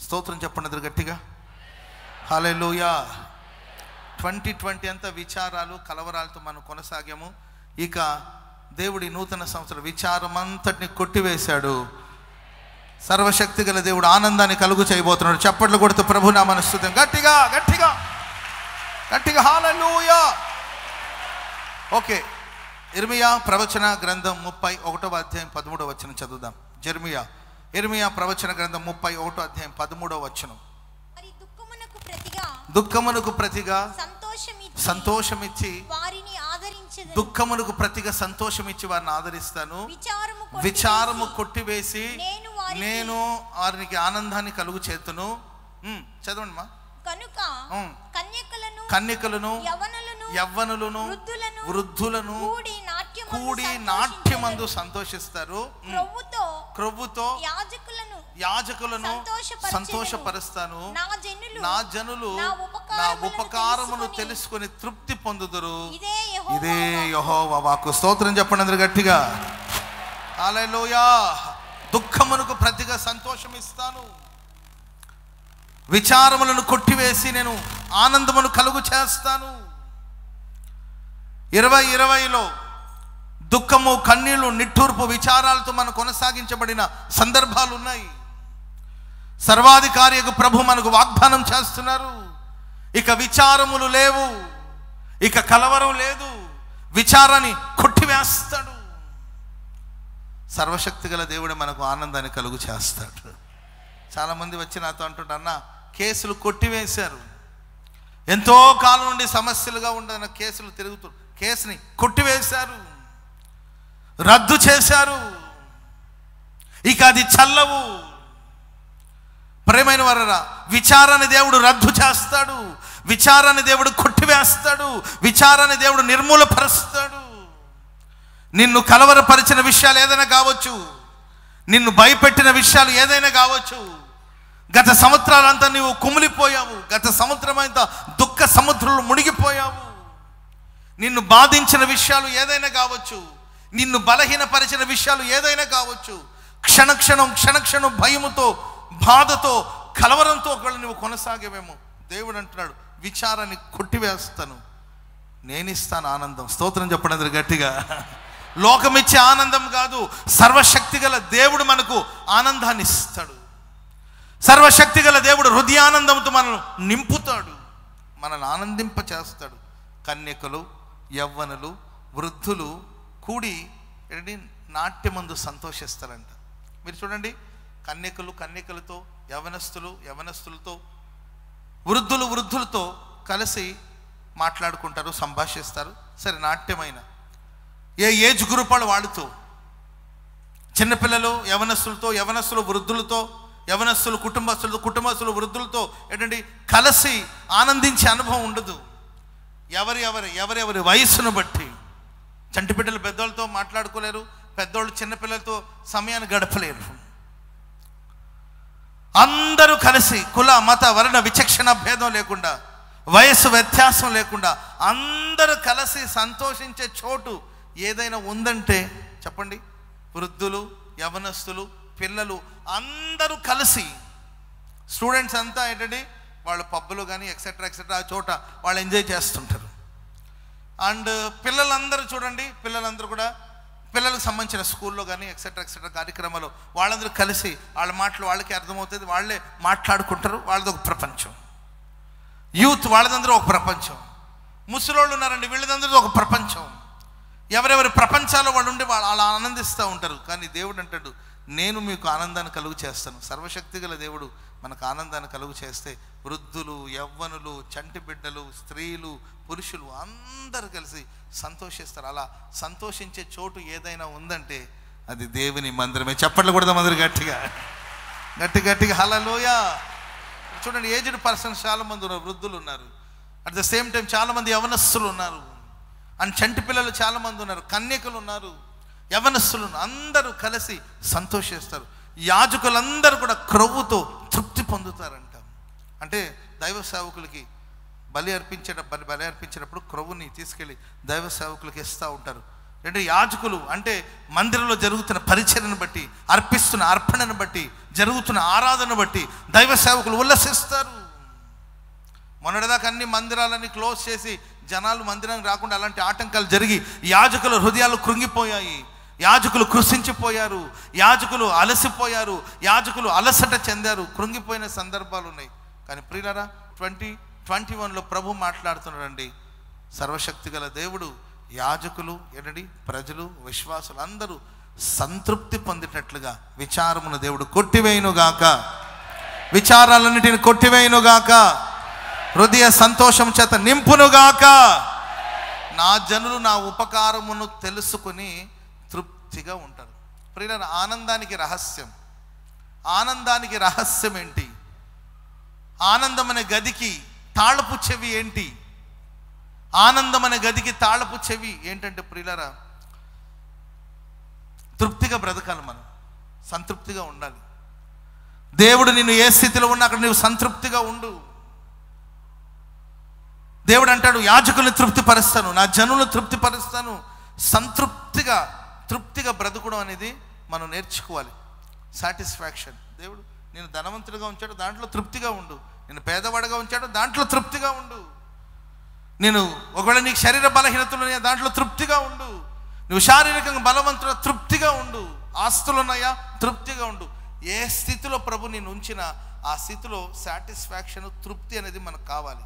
స్తోత్రం చెప్పండి గట్టిగా. హల్లెలూయా. 2020 అంతా విచారాలు కలవరాలతో మనం కొనసాగాము. ఇక దేవుడి నూతన సంవత్సరం విచారం అంతటిని కొట్టివేశాడు. సర్వశక్తి గల దేవుడు ఆనందాన్ని కలుగు చేయబోతున్నాడు. చప్పట్లు కొడుతూ ప్రభునామాన్ని స్తుతిద్దాం. గట్టిగా గట్టిగా గట్టిగా హల్లెలూయా. ఓకే, ఇర్మియా ప్రవచన గ్రంథం 31వ అధ్యాయం 13వ వచనం చదువుదాం. ఇర్మియా ప్రవచన గ్రంథం 31వ అధ్యాయం 13వ వచనం. దుఃఖమునకు ప్రతిగా సంతోషమిచ్చి వారిని ఆదరించెదను. దుఃఖమునకు ప్రతిగా సంతోషమిచ్చి వారిని ఆదరిస్తాను. విచారము కొట్టివేసి నేను వారికి ఆనందాన్ని కలుగు చేతును. చదవండి మా. కనుక కన్యకలను యవ్వనులను వృద్ధులను కూడి నాట్యమందు సంతోషిస్తారు. క్రొవ్వుతో యాజకులను సంతోషపరుస్తాను. నా జనులు నా ఉపకారమును తెలుసుకొని తృప్తి పొందుదురు. ఇదే యెహోవా వాక్కు. స్తోత్రం చెప్పండి అందరూ గట్టిగా. హల్లెలూయా. దుఃఖమునకు ప్రతిగా సంతోషం ఇస్తాను. విచారములను కొట్టివేసి నేను ఆనందమును కలుగు చేస్తాను. 2020లో దుఃఖము, కన్నీళ్లు, నిట్టూర్పు, విచారాలతో మనం కొనసాగించబడిన సందర్భాలు ఉన్నాయి. సర్వాధికారి ప్రభు మనకు వాగ్దానం చేస్తున్నారు. ఇక విచారములు లేవు, ఇక కలవరం లేదు. విచారాన్ని కొట్టివేస్తాడు. సర్వశక్తి గల దేవుడు మనకు ఆనందాన్ని కలుగు చేస్తాడు. చాలామంది వచ్చి నాతో అంటుంటారు, అన్న కేసులు కొట్టివేశారు, ఎంతో కాలం నుండి సమస్యలుగా ఉండన్న కేసులు తిరుగుతూ కేసుని కొట్టివేశారు, రద్దు చేశారు, ఇక అది చల్లవు. ప్రేమైన వారరా, విచారాన్ని దేవుడు రద్దు చేస్తాడు, విచారాన్ని దేవుడు కొట్టివేస్తాడు, విచారాన్ని దేవుడు నిర్మూలపరుస్తాడు. నిన్ను కలవరపరిచిన విషయాలు ఏదైనా కావచ్చు, నిన్ను భయపెట్టిన విషయాలు ఏదైనా కావచ్చు. గత సంవత్సరాలంతా నీవు కుమిలిపోయావు, గత సంవత్సరం అంతా దుఃఖ సముద్రంలో మునిగిపోయావు. నిన్ను బాధించిన విషయాలు ఏదైనా కావచ్చు, నిన్ను బలహీనపరిచిన విషయాలు ఏదైనా కావచ్చు. క్షణక్షణం భయముతో, బాధతో, కలవరంతో ఒకవేళ నువ్వు కొనసాగేవేమో. దేవుడు అంటున్నాడు, విచారాన్ని కొట్టివేస్తాను, నేను ఇస్తాను ఆనందం. స్తోత్రం చెప్పండి అందరు గట్టిగా. లోకమిచ్చే ఆనందం కాదు, సర్వశక్తి గల దేవుడు మనకు ఆనందాన్ని ఇస్తాడు. సర్వశక్తి గల దేవుడు హృదయానందంతో మనల్ని నింపుతాడు, మనల్ని ఆనందింప చేస్తాడు. కన్యకలు, యవ్వనులు, వృద్ధులు కూడి నాట్యమందు సంతోషిస్తారంట. మీరు చూడండి, కన్యకలతో, యవనస్తులతో, వృద్ధులతో కలిసి మాట్లాడుకుంటారు, సంభాషిస్తారు. సరే, నాట్యమైన ఏ ఏజ్ గ్రూప్ వాళ్ళతో, చిన్నపిల్లలు యవనస్తులు వృద్ధులతో, యవనస్తులు కుటుంబస్తులు వృద్ధులతో కలిసి ఆనందించే అనుభవం ఉండదు. ఎవరెవరి వయస్సును బట్టి. చంటి బిడ్డలు పెద్దోళ్ళతో మాట్లాడుకోలేరు, పెద్దోళ్ళు చిన్నపిల్లలతో సమయాన్ని గడపలేరు. అందరూ కలిసి కుల మత వర్ణ విచక్షణ భేదం లేకుండా, వయస్సు వ్యత్యాసం లేకుండా అందరూ కలిసి సంతోషించే చోటు ఏదైనా ఉందంటే చెప్పండి, వృద్ధులు, యవనస్తులు, పిల్లలు అందరూ కలిసి, స్టూడెంట్స్ అంతా వాళ్ళు పబ్బులు కానీ ఎక్సెట్రా ఆ చోట వాళ్ళు ఎంజాయ్ చేస్తుంటారు. అండ్ పిల్లలందరూ చూడండి, పిల్లలందరూ కూడా పిల్లలకు సంబంధించిన స్కూల్లో కానీ ఎక్సెట్రా కార్యక్రమాలు వాళ్ళందరూ కలిసి వాళ్ళ మాటలు వాళ్ళకి అర్థమవుతుంది, వాళ్ళే మాట్లాడుకుంటారు. వాళ్ళది ఒక ప్రపంచం. యూత్ వాళ్ళదందరూ ఒక ప్రపంచం. ముసలోళ్ళు ఉన్నారండి, వీళ్ళదందరూ ఒక ప్రపంచం. ఎవరెవరి ప్రపంచాల్లో వాళ్ళు ఉండి వాళ్ళు అలా ఆనందిస్తూ ఉంటారు. కానీ దేవుడు అంటాడు, నేను మీకు ఆనందాన్ని కలుగు చేస్తాను. సర్వశక్తి గల దేవుడు మనకు ఆనందాన్ని కలుగు చేస్తే వృద్ధులు, యవ్వనులు, చంటి బిడ్డలు, స్త్రీలు, పురుషులు అందరూ కలిసి సంతోషిస్తారు. అలా సంతోషించే చోటు ఏదైనా ఉందంటే అది దేవుని మందిరమే. చప్పట్లు కొడదాం అందరు గట్టిగా హల్లెలూయా. చూడండి, ఏజ్డ్ పర్సన్స్ చాలామంది ఉన్నారు, వృద్ధులు ఉన్నారు. అట్ ద సేమ్ టైం చాలామంది యవనస్తులు ఉన్నారు. అండ్ చంటి పిల్లలు చాలామంది ఉన్నారు, కన్యకలు ఉన్నారు, యవనస్తులు అందరూ కలిసి సంతోషిస్తారు. యాజకులందరూ కూడా క్రొవ్వుతో తృప్తి పొందుతారంట. అంటే దైవ సేవకులకి బలి అర్పించేటప్పుడు క్రొవ్వుని తీసుకెళ్ళి దైవ సేవకులకి ఇస్తూ ఉంటారు. అంటే యాజకులు అంటే మందిరంలో జరుగుతున్న పరిచర్యను బట్టి, అర్పిస్తున్న అర్పణను బట్టి, జరుగుతున్న ఆరాధన బట్టి దైవ సేవకులు ఉల్లసిస్తారు. మొన్నటిదాకా అన్ని మందిరాలన్నీ క్లోజ్ చేసి జనాలు మందిరానికి రాకుండా అలాంటి ఆటంకాలు జరిగి యాజకుల హృదయాలు కృంగిపోయాయి, యాజకులు కృషించిపోయారు, యాజకులు అలసిపోయారు, యాజకులు అలసట చెందారు, కృంగిపోయిన సందర్భాలు ఉన్నాయి. కానీ ప్రియులారా 2021లో ప్రభు మాట్లాడుతున్నాడండి. సర్వశక్తి గల దేవుడు యాజకులు ఏంటండి ప్రజలు విశ్వాసులు అందరూ సంతృప్తి పొందేటట్లుగా విచారమును దేవుడు కొట్టివేయునుగాక, విచారాలన్నిటిని కొట్టివేయునుగాక, హృదయ సంతోషం చేత నింపునుగాక. నా జనులు నా ఉపకారమును తెలుసుకుని తృప్తిగా ఉంటారు. ప్రియులారా, ఆనందానికి రహస్యం ఏంటి? ఆనందం అనే గదికి తాళపు చెవి ఏంటి? ఆనందం అనే గదికి తాళపు చెవి ఏంటంటే ప్రియులారా, తృప్తిగా బ్రతకాలి, మనం సంతృప్తిగా ఉండాలి. దేవుడు నిన్ను ఏ స్థితిలో ఉన్నా అక్కడ నువ్వు సంతృప్తిగా ఉండు. దేవుడు అంటాడు, యాజకుల్ని తృప్తిపరుస్తాను, నా జనులను తృప్తిపరుస్తాను. తృప్తిగా బ్రతకడం అనేది మనం నేర్చుకోవాలి. సాటిస్ఫాక్షన్. దేవుడు నేను ధనవంతుడిగా ఉంచాడు, దాంట్లో తృప్తిగా ఉండు. నేను పేదవాడిగా ఉంచాడు, దాంట్లో తృప్తిగా ఉండు. నేను ఒకవేళ నీకు శరీర బలహీనతలు ఉన్నాయా, దాంట్లో తృప్తిగా ఉండు. నువ్వు శారీరకంగా బలవంతుడు, తృప్తిగా ఉండు. ఆస్తులు ఉన్నాయా, తృప్తిగా ఉండు. ఏ స్థితిలో ప్రభు నేను ఉంచినా ఆ స్థితిలో సాటిస్ఫాక్షన్, తృప్తి అనేది మనకు కావాలి.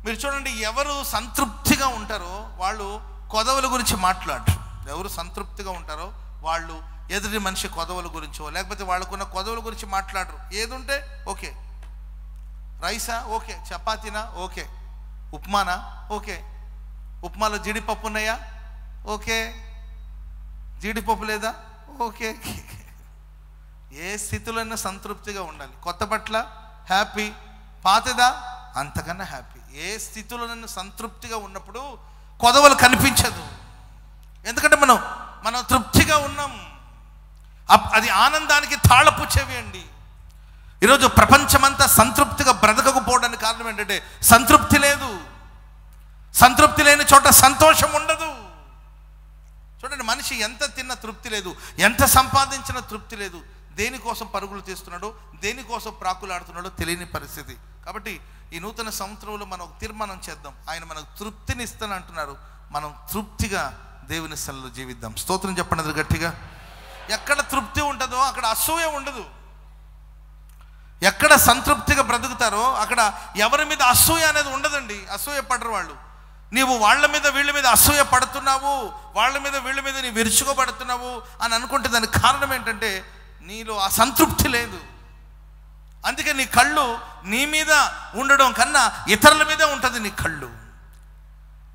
మీరు చూడండి, ఎవరు సంతృప్తిగా ఉంటారో వాళ్ళు కొదవల గురించి మాట్లాడరు. ఎవరు సంతృప్తిగా ఉంటారో వాళ్ళు ఎదుటి మనిషి కొదవల గురించో లేకపోతే వాళ్ళకున్న కొదవల గురించి మాట్లాడరు. ఏదుంటే ఓకే, రైసా ఓకే, చపాతీనా ఓకే, ఉప్మానా ఓకే, ఉప్మాలో జీడిపప్పు ఉన్నాయా ఓకే, జీడిపప్పు లేదా ఓకే. ఏ స్థితిలోనైనా సంతృప్తిగా ఉండాలి. కొత్త బట్టల హ్యాపీ, పాతదా అంతకన్నా హ్యాపీ. ఏ స్థితిలోనైనా సంతృప్తిగా ఉన్నప్పుడు కొదవలు కనిపించదు. ఎందుకంటే మనం తృప్తిగా ఉన్నాం. అది ఆనందానికి తాళపు చెవి అండి. ఈరోజు ప్రపంచమంతా సంతృప్తిగా బ్రతకకపోవడానికి కారణం ఏంటంటే సంతృప్తి లేదు. సంతృప్తి లేని చోట సంతోషం ఉండదు. చూడండి, మనిషి ఎంత తిన్నా తృప్తి లేదు, ఎంత సంపాదించినా తృప్తి లేదు. దేనికోసం పరుగులు తీస్తున్నాడో, దేనికోసం ప్రాకులాడుతున్నాడో తెలియని పరిస్థితి. కాబట్టి ఈ నూతన సంవత్సరంలో మనం ఒక తీర్మానం చేద్దాం. ఆయన మనకు తృప్తిని ఇస్తాను అంటున్నారు. మనం తృప్తిగా దేవుని సన్నిధిలో జీవిద్దాం. స్తోత్రం చెప్పండి గట్టిగా. ఎక్కడ తృప్తి ఉంటుందో అక్కడ అసూయ ఉండదు. ఎక్కడ సంతృప్తిగా బ్రతుకుతారో అక్కడ ఎవరి మీద అసూయ అనేది ఉండదండి. అసూయ పడరు వాళ్ళు. నీవు వాళ్ళ మీద వీళ్ళ మీద అసూయ పడుతున్నావు, వాళ్ళ మీద వీళ్ళ మీద నీ విరుచుకోబడుతున్నావు అని అనుకుంటే దానికి కారణం ఏంటంటే నీలో ఆ సంతృప్తి లేదు. అందుకే నీ కళ్ళు నీ మీద ఉండడం కన్నా ఇతరుల మీదే ఉంటుంది నీ కళ్ళు.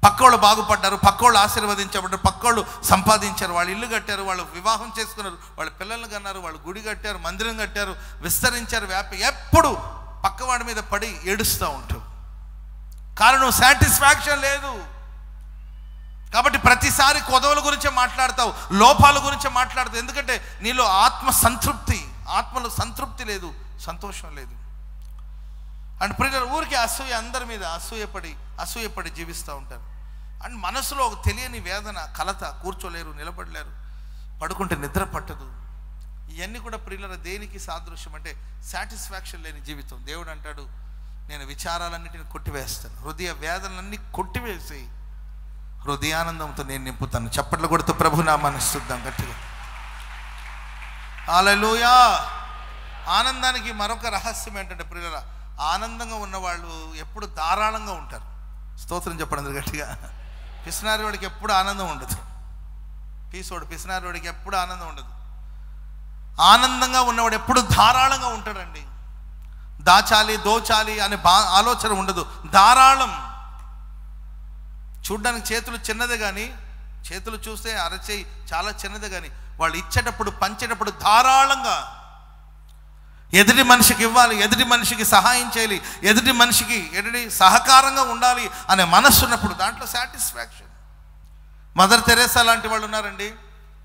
పక్కోళ్ళు బాగుపడ్డారు, పక్కోళ్ళు ఆశీర్వదించబడ్డారు, పక్కోళ్ళు సంపాదించారు, వాళ్ళు ఇల్లు కట్టారు, వాళ్ళు వివాహం చేసుకున్నారు, వాళ్ళ పిల్లల్ని కన్నారు, వాళ్ళు గుడి కట్టారు, మందిరం కట్టారు, విస్తరించారు, ఎప్పుడు పక్కవాడి మీద పడి ఏడుస్తూ ఉంటావు. కారణం సాటిస్ఫాక్షన్ లేదు. కాబట్టి ప్రతిసారి కొదవల గురించే మాట్లాడతావు, లోపాల గురించే మాట్లాడతావు. ఎందుకంటే నీలో ఆత్మలో సంతృప్తి లేదు, సంతోషం లేదు. అండ్ ప్రియులారా, ఊరికి అసూయ, అందరి మీద అసూయపడి జీవిస్తూ ఉంటారు. అండ్ మనసులో ఒక తెలియని వేదన, కలత, కూర్చోలేరు, నిలబడలేరు, పడుకుంటే నిద్ర పట్టదు. ఇవన్నీ కూడా ప్రియులారా దేనికి సాదృశ్యం అంటే సాటిస్ఫాక్షన్ లేని జీవితం. దేవుడు అంటాడు, నేను విచారాలన్నిటిని కొట్టివేస్తాను, హృదయ వేదనలన్నీ కొట్టివేసి హృదయానందంతో నేను నింపుతాను. చప్పట్లు కొడుతూ ప్రభు నామాన్ని స్తుతిద్దాం గట్టిగా. హల్లెలూయా. ఆనందానికి మరొక రహస్యం ఏంటంటే ప్రియులారా, ఆనందంగా ఉన్నవాళ్ళు ఎప్పుడు ధారాళంగా ఉంటారు. స్తోత్రం చెప్పండి గట్టిగా. పిసినారివాడికి ఎప్పుడు ఆనందం ఉండదు. పిసినారివాడికి ఎప్పుడు ఆనందం ఉండదు. ఆనందంగా ఉన్నవాడు ఎప్పుడు ధారాళంగా ఉంటాడండి. దాచాలి, దోచాలి అనే ఆలోచన ఉండదు. ధారాళం. చూడ్డానికి చేతులు చిన్నదే కానీ, చేతులు చూస్తే అరచేయి చాలా చిన్నదే కానీ, వాళ్ళు ఇచ్చేటప్పుడు పంచేటప్పుడు ధారాళంగా ఎదుటి మనిషికి ఇవ్వాలి, ఎదుటి మనిషికి సహాయం చేయాలి, ఎదుటి మనిషికి సహకారంగా ఉండాలి అనే మనస్సు ఉన్నప్పుడు దాంట్లో సాటిస్ఫాక్షన్. మదర్ తెరేసా లాంటి వాళ్ళు ఉన్నారండి.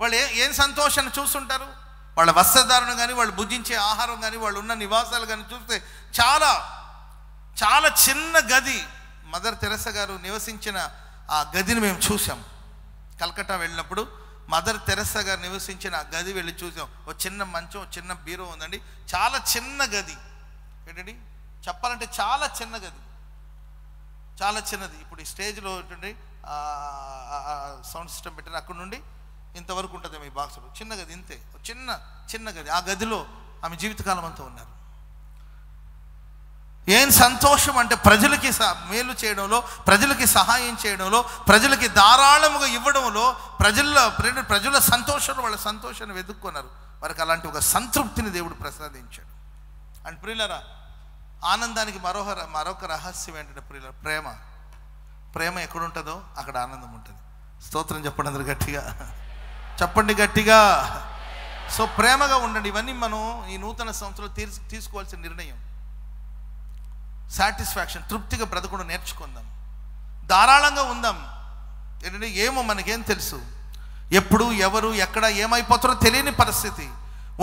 వాళ్ళు ఏం సంతోషాన్ని చూస్తుంటారు. వాళ్ళ వస్త్రధారణ కానీ, వాళ్ళు భుజించే ఆహారం కానీ, వాళ్ళు ఉన్న నివాసాలు కానీ చూస్తే చాలా చాలా చిన్న గది. మదర్ తెరేసా గారు నివసించిన ఆ గదిని మేము చూసాం. కలకట్టా వెళ్ళినప్పుడు మదర్ తెరెసా గారు నివసించిన ఆ గది వెళ్ళి చూసాం. ఒక చిన్న మంచం, చిన్న బీరో ఉందండి. చాలా చిన్న గది. ఏంటండి చెప్పాలంటే చాలా చిన్న గది, చాలా చిన్నది. ఇప్పుడు ఈ స్టేజ్లో ఏంటండి సౌండ్ సిస్టమ్ పెట్టారు, అక్కడ నుండి ఇంతవరకు ఉంటుంది మీ బాక్స్లో. చిన్న గది, ఇంతే చిన్న గది. ఆ గదిలో ఆమె జీవితకాలం అంతా ఉన్నారు. ఏం సంతోషం అంటే ప్రజలకి మేలు చేయడంలో, ప్రజలకి సహాయం చేయడంలో, ప్రజలకి ధారాళముగా ఇవ్వడంలో, ప్రజల సంతోషంలో వాళ్ళ సంతోషాన్ని వెతుక్కున్నారు. వారికి అలాంటి ఒక సంతృప్తిని దేవుడు ప్రసాదించాడు. అండ్ ప్రియులారా, ఆనందానికి మరొక రహస్యం ఏంటంటే ప్రియులారా, ప్రేమ ఎక్కడుంటుందో అక్కడ ఆనందం ఉంటుంది. స్తోత్రం చెప్పండి అందరు గట్టిగా, చెప్పండి గట్టిగా. సో ప్రేమగా ఉండండి. ఇవన్నీ మనం ఈ నూతన సంవత్సరంలో తీసుకోవాల్సిన నిర్ణయం. సాటిస్ఫాక్షన్, తృప్తిగా బ్రతకడం నేర్చుకుందాం. ధారాళంగా ఉందాం. ఏంటంటే ఏమో మనకేం తెలుసు, ఎప్పుడు ఎవరు ఎక్కడ ఏమైపోతారో తెలియని పరిస్థితి.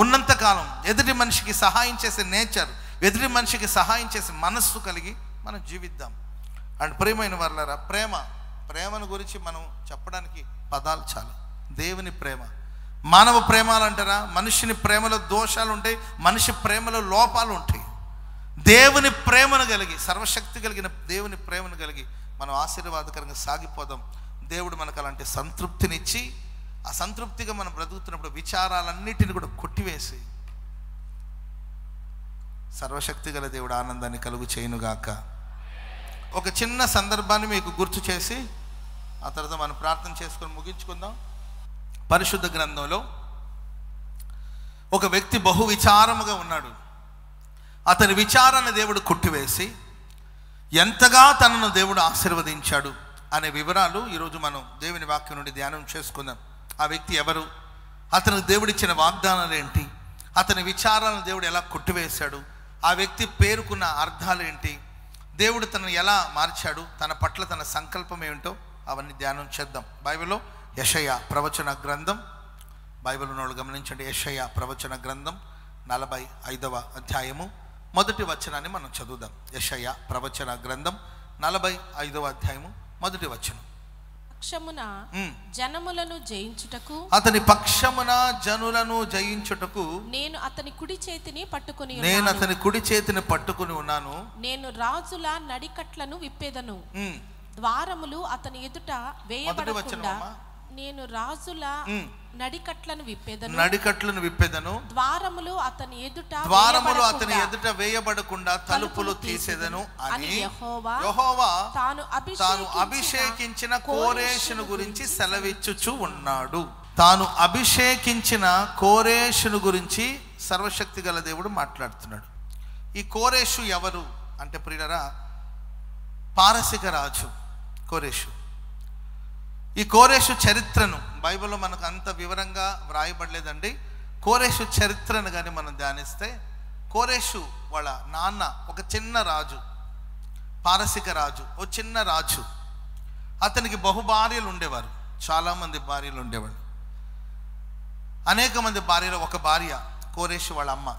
ఉన్నంతకాలం ఎదుటి మనిషికి సహాయం చేసే నేచర్, ఎదుటి మనిషికి సహాయం చేసే మనస్సు కలిగి మనం జీవిద్దాం. అండ్ ప్రియమైన వారలారా, ప్రేమను గురించి మనం చెప్పడానికి పదాలు చాలు. దేవుని ప్రేమ, మానవ ప్రేమలు అంటారా? మనిషిని ప్రేమలో దోషాలు ఉంటాయి, మనిషి ప్రేమలో లోపాలు ఉంటాయి. దేవుని ప్రేమను కలిగి, సర్వశక్తి కలిగిన దేవుని ప్రేమను కలిగి మనం ఆశీర్వాదకరంగా సాగిపోదాం. దేవుడు మనకు అలాంటి సంతృప్తినిచ్చి, ఆ సంతృప్తిగా మనం బ్రతుకుతున్నప్పుడు విచారాలన్నిటిని కూడా కొట్టివేసి సర్వశక్తి గల దేవుడు ఆనందాన్ని కలుగు చేయునుగాక. ఒక చిన్న సందర్భాన్ని మీకు గుర్తు చేసి ఆ తర్వాత మనం ప్రార్థన చేసుకొని ముగించుకుందాం. పరిశుద్ధ గ్రంథంలో ఒక వ్యక్తి బహు విచారముగా ఉన్నాడు. అతని విచారాన్ని దేవుడు కొట్టివేసి ఎంతగా తనను దేవుడు ఆశీర్వదించాడు అనే వివరాలు ఈరోజు మనం దేవుని వాక్యం నుండి ధ్యానం చేసుకుందాం. ఆ వ్యక్తి ఎవరు, అతనికి దేవుడిచ్చిన వాగ్దానాలు ఏంటి, అతని విచారాలను దేవుడు ఎలా కొట్టివేశాడు, ఆ వ్యక్తి పేరుకున్న అర్థాలు ఏంటి, దేవుడు తనను ఎలా మార్చాడు, తన పట్ల తన సంకల్పం ఏమిటో అవన్నీ ధ్యానం చేద్దాం. బైబిల్లో యెషయా ప్రవచన గ్రంథం, బైబిల్ ఉన్నోళ్ళు గమనించండి. యెషయా ప్రవచన గ్రంథం 45వ అధ్యాయము మొదటి వచనాన్ని మనం చదువుదాం. యెషయా ప్రవచన గ్రంథం 45వ అధ్యాయము మొదటి వచనం. పక్షమున జనములను జయించుటకు, అతని పక్షమున జనులను జయించుటకు నేను అతని కుడి చేతిని పట్టుకుని ఉన్నాను. నేను రాజుల నడికట్లను విప్పెదను, ద్వారములు అతని ఎదుట వేయబడకుండా నేను రాజుల నడికట్లను విప్పెదను, ద్వారములు అతని ఎదుట వేయబడకుండా తలుపులు తీసేదను అని యెహోవా తాను అభిషేకించిన కోరేషును గురించి సెలవిచ్చుచు ఉన్నాడు. తాను అభిషేకించిన కోరేషును గురించి సర్వశక్తి గల దేవుడు మాట్లాడుతున్నాడు. ఈ కోరేషు ఎవరు అంటే ప్రియులారా, పారసిక రాజు కోరేషు. ఈ కోరేషు చరిత్రను బైబిల్లో మనకు అంత వివరంగా వ్రాయబడలేదండి. కోరేషు చరిత్రను కానీ మనం ధ్యానిస్తే, కోరేషు వాళ్ళ నాన్న ఒక చిన్న రాజు, పారసిక రాజు, ఓ చిన్న రాజు. అతనికి బహు భార్యలు ఉండేవారు, చాలామంది భార్యలు ఉండేవాడు. అనేక మంది భార్యలు ఒక భార్య కోరేషు వాళ్ళ అమ్మ.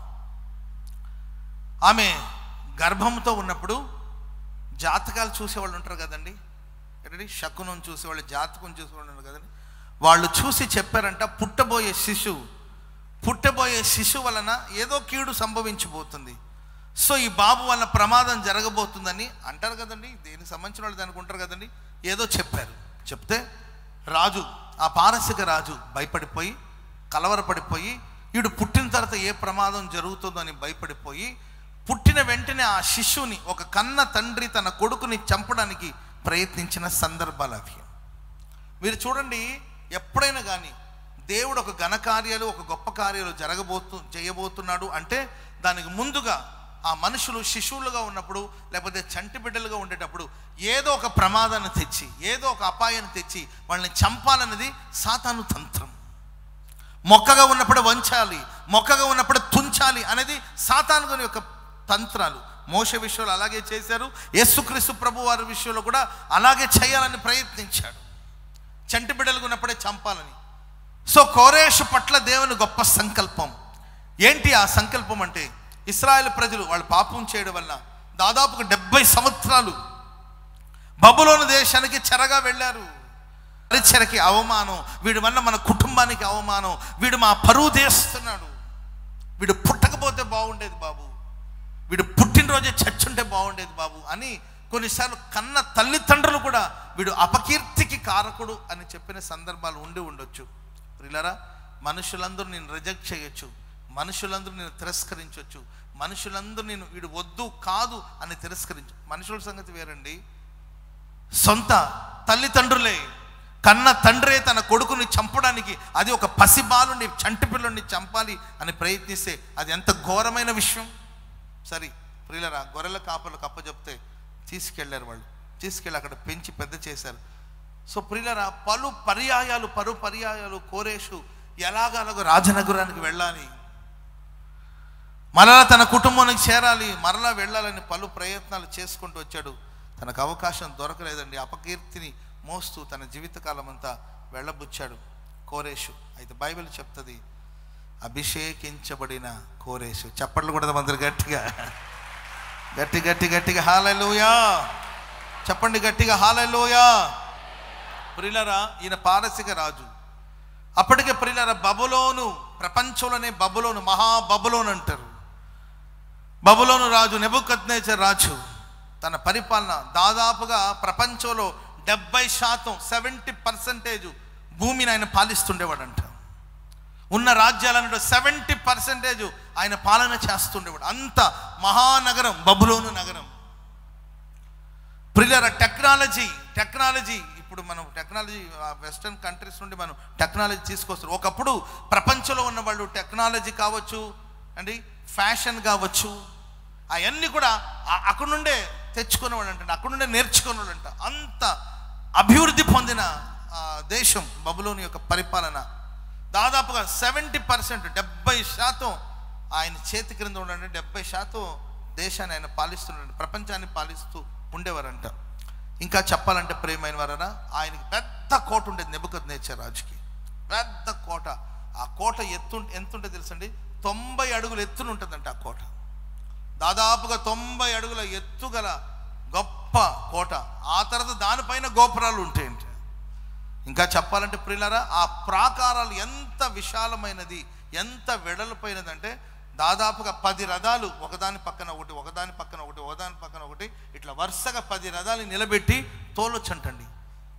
ఆమె గర్భంతో ఉన్నప్పుడు జాతకాలు చూసేవాళ్ళు ఉంటారు కదండి, శకునం చూసేవాళ్ళు, జాతకం చూసేవాళ్ళు ఉంటారు కదండి. వాళ్ళు చూసి చెప్పారంట, పుట్టబోయే శిశువు వలన ఏదో కీడు సంభవించబోతుంది, సో ఈ బాబు వలన ప్రమాదం జరగబోతుందని అంటారు కదండి. దేనికి సంబంధించిన వాళ్ళు దానికి ఉంటారు కదండి. ఏదో చెప్పారు. చెప్తే రాజు, ఆ పారసిక రాజు భయపడిపోయి, కలవరపడిపోయి, వీడు పుట్టిన తర్వాత ఏ ప్రమాదం జరుగుతుందో అని భయపడిపోయి, పుట్టిన వెంటనే ఆ శిశువుని, ఒక కన్న తండ్రి తన కొడుకుని చంపడానికి ప్రయత్నించిన సందర్భాలు అవి. మీరు చూడండి, ఎప్పుడైనా కానీ దేవుడు ఒక ఘనకార్యాలు, ఒక గొప్ప కార్యాలు చేయబోతున్నాడు అంటే దానికి ముందుగా ఆ మనుషులు శిశువులుగా ఉన్నప్పుడు, లేకపోతే చంటి బిడ్డలుగా ఉండేటప్పుడు ఏదో ఒక ప్రమాదాన్ని తెచ్చి, ఏదో ఒక అపాయాన్ని తెచ్చి వాళ్ళని చంపాలన్నది సాతాను తంత్రం. మొక్కగా ఉన్నప్పుడు వంచాలి, మొక్కగా ఉన్నప్పుడు తుంచాలి అనేది సాతాను యొక్క తంత్రాలు. మోషే విషయంలో అలాగే చేశారు, యేసుక్రీస్తు ప్రభు వారి విషయంలో కూడా అలాగే చేయాలని ప్రయత్నించాడు, చంటి బిడ్డలుగా ఉన్నప్పుడే చంపాలని. సో కోరేషు పట్ల దేవుని గొప్ప సంకల్పం ఏంటి? ఆ సంకల్పం అంటే, ఇశ్రాయేలు ప్రజలు వాళ్ళు పాపం చేయడం వల్ల దాదాపుగా 70 సంవత్సరాలు బబులోను దేశానికి చెరగా వెళ్ళారు. పరిచయకి అవమానం, వీడి వల్ల మన కుటుంబానికి అవమానం, వీడు మా పరువు తీస్తున్నాడు, వీడు పుట్టకపోతే బాగుండేది బాబు, వీడు పుట్టినరోజే చచ్చుంటే బాగుండేది బాబు అని కొన్నిసార్లు కన్న తల్లిదండ్రులు కూడా వీడు అపకీర్తికి కారకుడు అని చెప్పిన సందర్భాలు ఉండి ఉండొచ్చు. ప్రియులారా, మనుషులందరూ నేను రిజెక్ట్ చేయొచ్చు, మనుషులందరూ నేను తిరస్కరించవచ్చు, మనుషులందరూ నేను వీడు వద్దు కాదు అని తిరస్కరించు. మనుషుల సంగతి వేరండి, సొంత తల్లిదండ్రులే, కన్న తండ్రే తన కొడుకుని చంపడానికి, అది ఒక పసిబాలుని చంటి పిల్లని చంపాలి అని ప్రయత్నిస్తే అది ఎంత ఘోరమైన విషయం. సరే ప్రియులరా, గొర్రెల కాపర్లకు అప్పచెప్తే తీసుకెళ్లారు, వాళ్ళు తీసుకెళ్ళి అక్కడ పెంచి పెద్ద చేశారు. సో ప్రియులరా, పలు పర్యాయాలు కోరేషు ఎలాగలాగో రాజనగరానికి వెళ్ళాలి, మరలా తన కుటుంబానికి చేరాలి, మరలా వెళ్ళాలని పలు ప్రయత్నాలు చేసుకుంటూ వచ్చాడు. తనకు అవకాశం దొరకలేదండి. అపకీర్తిని మోస్తూ తన జీవితకాలం అంతా వెళ్ళబుచ్చాడు కోరేషు. అయితే బైబిల్ చెప్తుంది అభిషేకించబడిన కోరేషు. చప్పట్లు కూడా అందరు గట్టిగా గట్టిగా హల్లెలూయా చెప్పండి, గట్టిగా హల్లెలూయా. ప్రియులారా, ఈయన పారసిక రాజు. అప్పటికే ప్రియులారా, బబులోను, ప్రపంచంలోనే బబులోను, మహాబబులోను అంటారు. బబులోను రాజు నెబుకద్నెజర్ రాజు తన పరిపాలన దాదాపుగా ప్రపంచంలో 70%, 70% భూమిని ఆయన పాలిస్తుండేవాడంట. ఉన్న రాజ్యాలన్నింటిలో 70% ఆయన పాలన చేస్తుండేవాడు. అంత మహానగరం బబులోను నగరం. ప్రియులారా, టెక్నాలజీ ఇప్పుడు మనం టెక్నాలజీ వెస్టర్న్ కంట్రీస్ నుండి మనం టెక్నాలజీ తీసుకొస్తారు. ఒకప్పుడు ప్రపంచంలో ఉన్న వాళ్ళు టెక్నాలజీ కావచ్చు అండి, ఫ్యాషన్ కావచ్చు, అవన్నీ కూడా అక్కడ నుండే తెచ్చుకునేవాడు అంట, అక్కడ నుండే నేర్చుకునేవాడు అంట. అంత అభివృద్ధి పొందిన దేశం బబులోని యొక్క పరిపాలన. దాదాపుగా 70%, 70% ఆయన చేతి క్రింద ఉండండి, 70% దేశాన్ని ఆయన పాలిస్తున్నాడు, ప్రపంచాన్ని పాలిస్తూ ఉండేవారంట. ఇంకా చెప్పాలంటే ప్రియమైన వారనా, ఆయనకి పెద్ద కోట ఉండేది నెబుకద్నెజర్ రాజుకి, పెద్ద కోట. ఆ కోట ఎంత ఉంటుంది తెలుసండి, 90 అడుగుల ఎత్తున ఉంటుందంట ఆ కోట. దాదాపుగా 90 అడుగుల ఎత్తుగల గొప్ప కోట. ఆ తర్వాత దానిపైన గోపురాలు ఉంటాయంట. ఇంకా చెప్పాలంటే ప్రియులారా, ఆ ప్రాకారాలు ఎంత విశాలమైనది, ఎంత వెడల్పోయినది అంటే దాదాపుగా 10 రథాలు ఒకదాని పక్కన ఒకటి, ఒకదాని పక్కన ఒకటి, ఒకదాని పక్కన ఒకటి, ఇట్లా వరుసగా 10 రథాలు నిలబెట్టి తోలొచ్చంటండి.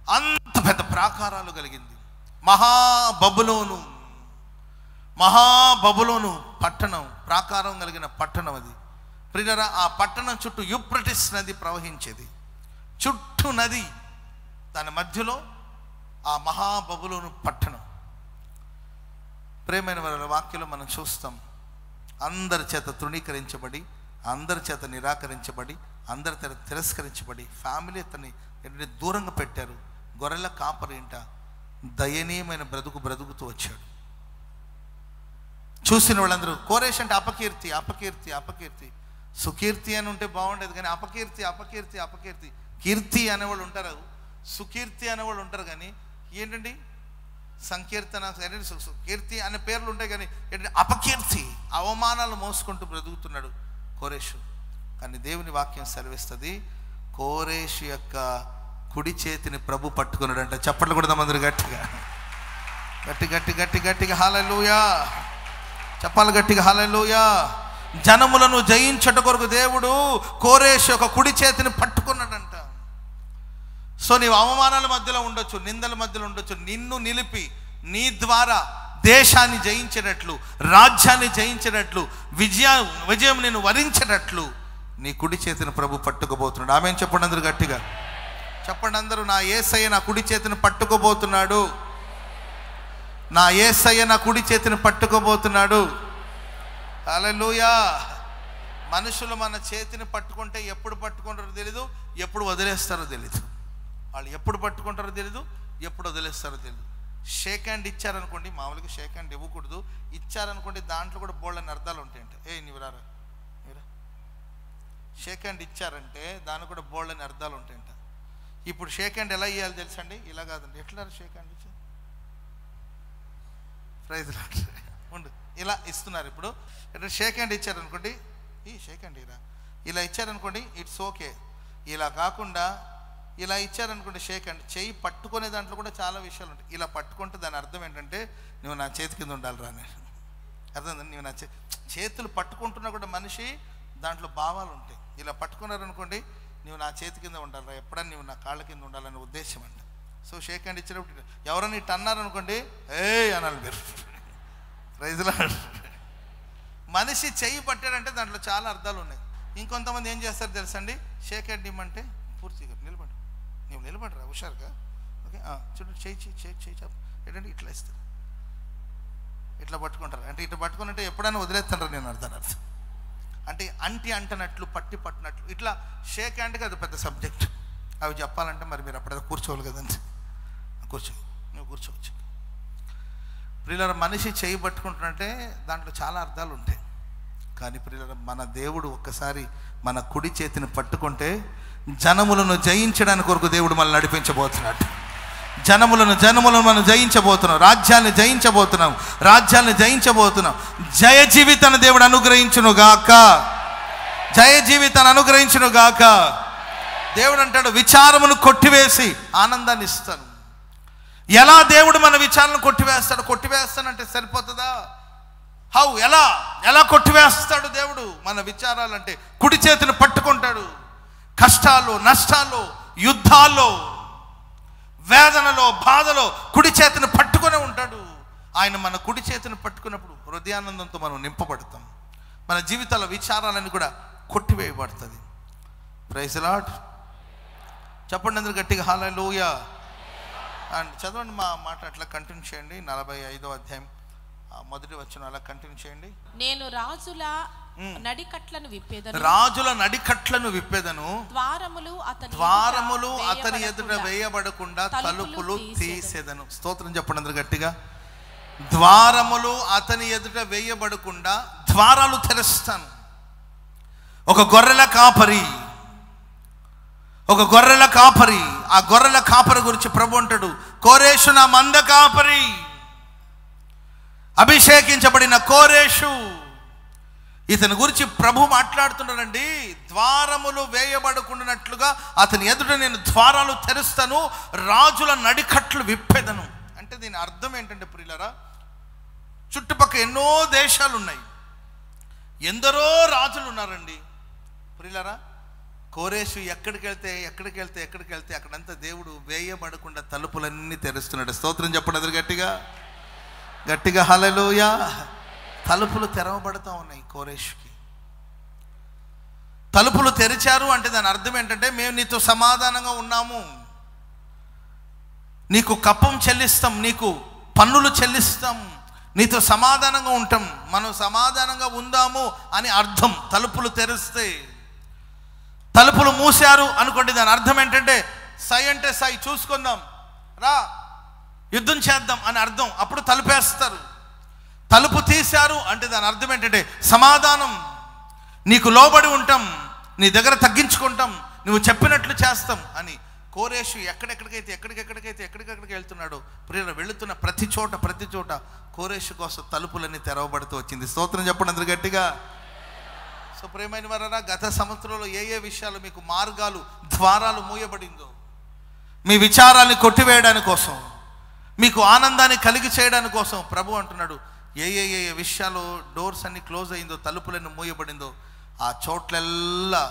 అంత పెద్ద ప్రాకారాలు కలిగింది మహాబబులోను పట్టణం, ప్రాకారం కలిగిన పట్టణం అది. ప్రియులారా, ఆ పట్టణం చుట్టూ యూఫ్రటీస్ నది ప్రవహించేది, చుట్టూ నది, దాని మధ్యలో ఆ మహాబబులోను పట్టణం. ప్రియమైన వారి వాక్యంలో మనం చూస్తాం, అందరి చేత తృణీకరించబడి, అందరి చేత నిరాకరించబడి, అందరి చేత తిరస్కరించబడి, ఫ్యామిలీ అతన్ని దూరంగా పెట్టారు. గొర్రెల కాపరి ఇంట దయనీయమైన బ్రతుకుతూ వచ్చాడు. చూసిన వాళ్ళందరూ కోరేష్ అంటే అపకీర్తి. సుకీర్తి అని ఉంటే బాగుండేది, కానీ అపకీర్తి. కీర్తి అనేవాళ్ళు ఉంటారు, సుకీర్తి అనేవాళ్ళు ఉంటారు, కానీ ఏంటండి సంకీర్తన, కీర్తి అనే పేర్లు ఉంటాయి, కానీ ఏంటంటే అపకీర్తి, అవమానాలు మోసుకుంటూ బ్రతుకుతున్నాడు కోరేషు. కానీ దేవుని వాక్యం సెలవిస్తుంది, కోరేషు యొక్క కుడి చేతిని ప్రభు పట్టుకున్నాడు అంట. చప్పట్లు కూడా అందరూ గట్టిగా హల్లెలూయా చెప్పాలి, గట్టిగా హల్లెలూయా. జనములను జయించట కొరకు దేవుడు కోరేషు యొక్క కుడి చేతిని పట్టుకున్నాడంట. సో నీవు అవమానాల మధ్యలో ఉండొచ్చు, నిందల మధ్యలో ఉండొచ్చు, నిన్ను నిలిపి నీ ద్వారా దేశాన్ని జయించేటట్లు, రాజ్యాన్ని జయించేటట్లు, విజయం నేను వరించేటట్లు నీ కుడి చేతిని ప్రభు పట్టుకోబోతున్నాడు. ఆమేన్ చెప్పండి అందరూ గట్టిగా చెప్పండి అందరూ. నా యేసయ్య నా కుడి చేతిని పట్టుకోబోతున్నాడు, నా యేసయ్య నా కుడి చేతిని పట్టుకోబోతున్నాడు. హల్లెలూయా. మనుషులు మన చేతిని పట్టుకుంటే ఎప్పుడు పట్టుకుంటారో తెలీదు, ఎప్పుడు వదిలేస్తారో తెలీదు. వాళ్ళు ఎప్పుడు పట్టుకుంటారో తెలీదు, ఎప్పుడు వదిలేస్తారో తెలీదు. షేక్ హ్యాండ్ ఇచ్చారనుకోండి, మామూలుగా షేక్ హ్యాండ్ ఇవ్వకూడదు, ఇచ్చారనుకోండి దాంట్లో కూడా బోల్డని అర్థాలు ఉంటాయంట. నీవు రారా, షేక్ హ్యాండ్ ఇచ్చారంటే దానికి కూడా బోల్డని అర్థాలు ఉంటాయంట. ఇప్పుడు షేక్ హ్యాండ్ ఎలా ఇవ్వాలి తెలుసండి, ఇలా కాదండి. ఎట్లా షేక్ హ్యాండ్ ఇచ్చారు, ప్రైజ్ ఉండు, ఇలా ఇస్తున్నారు. ఇప్పుడు షేక్ హ్యాండ్ ఇచ్చారనుకోండి, ఈ షేక్ హ్యాండ్ ఇలా ఇచ్చారనుకోండి, ఇట్స్ ఓకే. ఇలా కాకుండా ఇలా ఇచ్చారనుకోండి షేక్ అండ్ చెయ్యి పట్టుకునే దాంట్లో కూడా చాలా విషయాలు ఉంటాయి. ఇలా పట్టుకుంటే దాని అర్థం ఏంటంటే నువ్వు నా చేతి కింద ఉండాలి రా అని అర్థం. నువ్వు నా చేతులు పట్టుకుంటున్నా కూడా మనిషి దాంట్లో భావాలు ఉంటాయి. ఇలా పట్టుకున్నారనుకోండి నువ్వు నా చేతి కింద ఉండాలిరా, ఎప్పుడన్నా నువ్వు నా కాళ్ళ కింద ఉండాలనే ఉద్దేశం అంట. సో షేక్ హ్యాండ్ ఇచ్చినప్పుడు ఎవరైనా ఇటు అన్నారనుకోండి అనాలి మీరు. రైజులా మనిషి చెయ్యి పట్టాడంటే దాంట్లో చాలా అర్థాలు ఉన్నాయి. ఇంకొంతమంది ఏం చేస్తారు తెలుసండి, షేక్ హ్యాండ్ ఇమ్మంటే పూర్తిగా నిలబడు, నువ్వు నిలబడరా హుషారుగా, ఓకే చూడు చెయ్యి చాపు ఏంటంటే ఇట్లా ఇస్తారు, ఇట్లా పట్టుకుంటారు. అంటే ఇట్లా పట్టుకున్నట్టే ఎప్పుడైనా వదిలేస్తాను నేను అర్థం అంటే అంటనట్లు పట్టినట్లు ఇట్లా షేక్ హ్యాండ్కి అది పెద్ద సబ్జెక్ట్. అవి చెప్పాలంటే మరి మీరు అప్పుడైతే కూర్చోవాలి కదండి. నువ్వు కూర్చోవచ్చు. ప్రియులారా, మనిషి చేయి పట్టుకుంటున్నట్టే దాంట్లో చాలా అర్థాలు ఉంటాయి. కానీ ప్రియులారా, మన దేవుడు ఒక్కసారి మన కుడి చేతిని పట్టుకుంటే జనములను జయించడానికి కొరకు దేవుడు మనల్ని నడిపించబోతున్నాడు. జనములను మనం జయించబోతున్నాం, రాజ్యాన్ని జయించబోతున్నాం. జయ జీవితాన్ని దేవుడు అనుగ్రహించును గాక, జయ జీవితాన్ని అనుగ్రహించును గాక. దేవుడు అంటాడు విచారమును కొట్టివేసి ఆనందాన్ని ఇస్తాను. ఎలా దేవుడు మన విచారణను కొట్టివేస్తానంటే సరిపోతుందా? హౌ ఎలా కొట్టివేస్తాడు దేవుడు మన విచారాలంటే? కుడి చేతిని పట్టుకుంటాడు. కష్టాలు, నష్టాలు, యుద్ధాల్లో, వేదనలో, బాధలో కుడి చేతిని పట్టుకునే ఉంటాడు. ఆయన మన కుడి చేతిని పట్టుకున్నప్పుడు హృదయానందంతో మనం నింపబడతాం. మన జీవితాల విచారాలను కూడా కొట్టివేయబడుతుంది. Praise the Lord. చెప్పండి అందరూ గట్టిగా హల్లెలూయా. అండ్ చదవండి మా మాట అట్లా కంటిన్యూ చేయండి. 45వ అధ్యాయం మొదటి వచనం అలా కంటిన్యూ చేయండి. నేను రాజుల నడికట్లను విప్పెదను, ద్వారములు అతని ఎదుట వేయబడకుండా తలుపులు తీసేదను. స్తోత్రం చెప్పండి అందరు గట్టిగా. ద్వారములు అతని ఎదుట వేయబడకుండా ద్వారాలు తెరుస్తాను. ఒక గొర్రెల కాపరి, ఆ గొర్రెల కాపరి గురించి ప్రభు అంటాడు, కోరేషు నా మంద కాపరి, అభిషేకించబడిన కోరేషు. ఇతని గురించి ప్రభు మాట్లాడుతున్నాడండి. ద్వారములు వేయబడుకున్నట్లుగా అతని ఎదుట నేను ద్వారాలు తెరుస్తాను, రాజుల నడికట్లు విప్పెదను. అంటే దీని అర్థం ఏంటంటే ప్రియులారా, చుట్టుపక్కల ఎన్నో దేశాలు ఉన్నాయి, ఎందరో రాజులు ఉన్నారండి ప్రియులారా. కోరేషు ఎక్కడికి వెళ్తే అక్కడంతా దేవుడు వేయబడకుండా తలుపులన్నీ తెరుస్తున్నాడు. స్తోత్రం చెప్పండి గట్టిగా హల్లెలూయా. తలుపులు తెరవబడుతూ ఉన్నాయి కోరేషుకి. తలుపులు తెరిచారు అంటే దాని అర్థం ఏంటంటే మేము నీతో సమాధానంగా ఉన్నాము, నీకు కప్పం చెల్లిస్తాం, నీకు పన్నులు చెల్లిస్తాం, నీతో సమాధానంగా ఉంటాం, మనం సమాధానంగా ఉందాము అని అర్థం. తలుపులు తెరిస్తే, తలుపులు మూసారు అనుకోండి దాని అర్థం ఏంటంటే సై అంటే సై, చూసుకుందాం రా, యుద్ధం చేద్దాం అని అర్థం. అప్పుడు తలుపేస్తారు. తలుపు తీశారు అంటే దాని అర్థం ఏంటంటే సమాధానం, నీకు లోబడి ఉంటాం, నీ దగ్గర తగ్గించుకుంటాం, నువ్వు చెప్పినట్లు చేస్తాం అని. కోరేషు ఎక్కడికెక్కడికి వెళ్తున్నాడో ప్రియులు వెళుతున్న ప్రతి చోట కోరేషు కోసం తలుపులన్నీ తెరవబడుతూ వచ్చింది. స్తోత్రం చెప్పండి అందరు గట్టిగా. సో ప్రియమైన వారా, గత సంవత్సరంలో ఏ విషయాలు మీకు మార్గాలు, ద్వారాలు మూయబడిందో, మీ విచారాన్ని కొట్టివేయడానికి కోసం, మీకు ఆనందాన్ని కలిగి చేయడానికి కోసం ప్రభు అంటున్నాడు, ఏ విషయాలు డోర్స్ అన్ని క్లోజ్ అయిందో, తలుపులన్నీ మూయబడిందో ఆ చోట్లెల్లా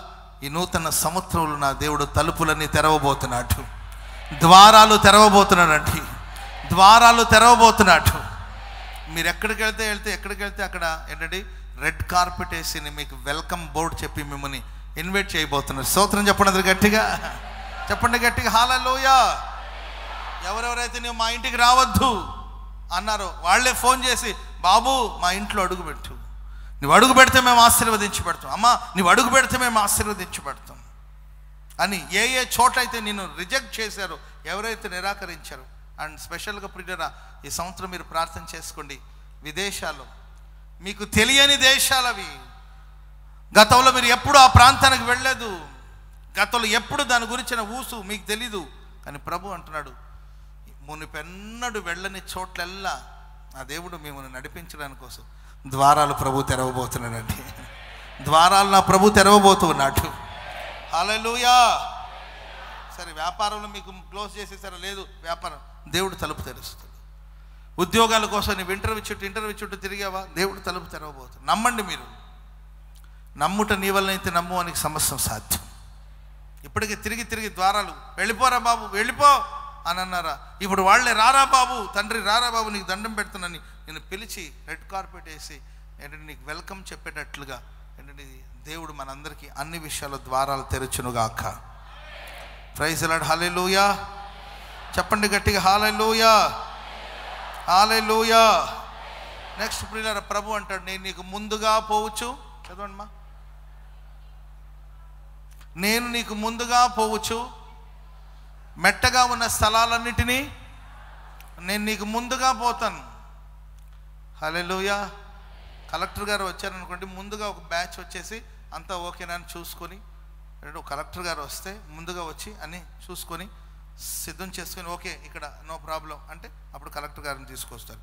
ఈ నూతన సంవత్సరంలో నా దేవుడు తలుపులన్నీ తెరవబోతున్నాడు, ద్వారాలు తెరవబోతున్నాడు. మీరు ఎక్కడికి వెళ్తే అక్కడ ఏంటంటే రెడ్ కార్పెట్ వేసి మీకు వెల్కమ్ బోర్డు చెప్పి మిమ్మల్ని ఇన్వైట్ చేయబోతున్నారు. స్తోత్రం చెప్పండి అందరు గట్టిగా హల్లెలూయా. ఎవరెవరైతే నువ్వు మా ఇంటికి రావద్దు అన్నారో వాళ్ళే ఫోన్ చేసి, బాబు మా ఇంట్లో అడుగుపెట్టు, నువ్వు అడుగు పెడితే మేము ఆశీర్వదించి పెడతాం, అమ్మా నువ్వు అడుగు పెడితే మేము ఆశీర్వదించి పెడతాం అని ఏ చోట్లయితే నిన్ను రిజెక్ట్ చేశారో, ఎవరైతే నిరాకరించారో. అండ్ స్పెషల్గా ప్రియులారా, ఈ సంవత్సరం మీరు ప్రార్థన చేసుకోండి. విదేశాలు, మీకు తెలియని దేశాలు అవి, గతంలో మీరు ఎప్పుడు ఆ ప్రాంతానికి వెళ్ళలేదు, గతంలో ఎప్పుడు దాని గురించిన ఊసు మీకు తెలీదు. కానీ ప్రభు అంటున్నాడు, మునిపెన్నడు వెళ్ళని చోట్లెల్లా ఆ దేవుడు మిమ్మల్ని నడిపించడానికి కోసం ద్వారాలు ప్రభు తెరవబోతున్నాడండి. ద్వారాలు నా ప్రభు తెరవబోతున్నాడు. హల్లెలూయా. సరే వ్యాపారంలో మీకు క్లోజ్ చేసేసారా? లేదు, వ్యాపారం దేవుడు తలుపు తెరుస్తాడు. ఉద్యోగాల కోసం నువ్వు ఇంటర్వ్యూ చుట్టూ తిరిగావా? దేవుడు తలుపు తెరవబోతుంది. నమ్మండి, మీరు నమ్ముట నీ వల్ల అయితే నమ్ము అని సమస్తం సాధ్యం. ఇప్పటికే తిరిగి ద్వారాలు వెళ్ళిపోరా బాబు వెళ్ళిపో అని అన్నారా? ఇప్పుడు వాళ్ళే రారా బాబు, తండ్రి రారా బాబు, నీకు దండం పెడుతున్నాని నేను పిలిచి రెడ్ కార్పెట్ వేసి ఏంటంటే నీకు వెల్కమ్ చెప్పేటట్లుగా ఏంటంటే దేవుడు మనందరికీ అన్ని విషయాల ద్వారాలు తెరచునుగాక. Praise the lord. హల్లెలూయా. చెప్పండి గట్టిగా, హల్లెలూయా, హల్లెలూయా. నెక్స్ట్ ప్రియులారా, ప్రభు అంటాడు, నేను నీకు ముందుగా పోవచ్చు. చదవండి మా. నేను నీకు ముందుగా పోవచ్చు, మెట్టగా ఉన్న స్థలాలన్నిటినీ నేను నీకు ముందుగా పోతాను. హల్లెలూయా. కలెక్టర్ గారు వచ్చారనుకోండి, ముందుగా ఒక బ్యాచ్ వచ్చేసి అంతా ఓకేనా అని చూసుకొని, కలెక్టర్ గారు వస్తే ముందుగా వచ్చి అన్నీ చూసుకొని సిద్ధం చేసుకొని ఓకే ఇక్కడ నో ప్రాబ్లం అంటే అప్పుడు కలెక్టర్ గారిని తీసుకొస్తారు.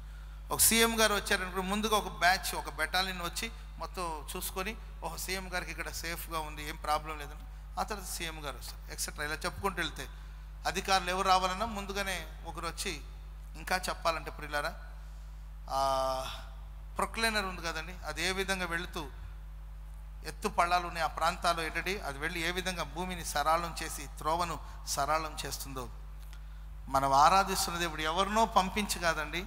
ఒక సీఎం గారు వచ్చారనుకోండి, ముందుగా ఒక బ్యాచ్ ఒక బెటాలియన్ వచ్చి మొత్తం చూసుకొని ఓహో సీఎం గారికి ఇక్కడ సేఫ్గా ఉంది, ఏం ప్రాబ్లం లేదంటే ఆ తర్వాత సీఎం గారు వస్తారు, ఎక్సెట్రా. ఇలా చెప్పుకుంటూ వెళ్తే అధికారులు ఎవరు రావాలన్నా ముందుగానే ఒకరు వచ్చి. ఇంకా చెప్పాలంటే ప్రియులారా, ప్రొక్లైనర్ ఉంది కదండి, అది ఏ విధంగా వెళుతూ ఎత్తు పళ్ళాలు ఉన్నాయి ఆ ప్రాంతాలు ఏంటంటే అది వెళ్ళి ఏ విధంగా భూమిని సరళం చేసి త్రోవను సరళం చేస్తుందో, మనం ఆరాధిస్తున్న దేవుడు ఎవరినో పంపించి కాదండి,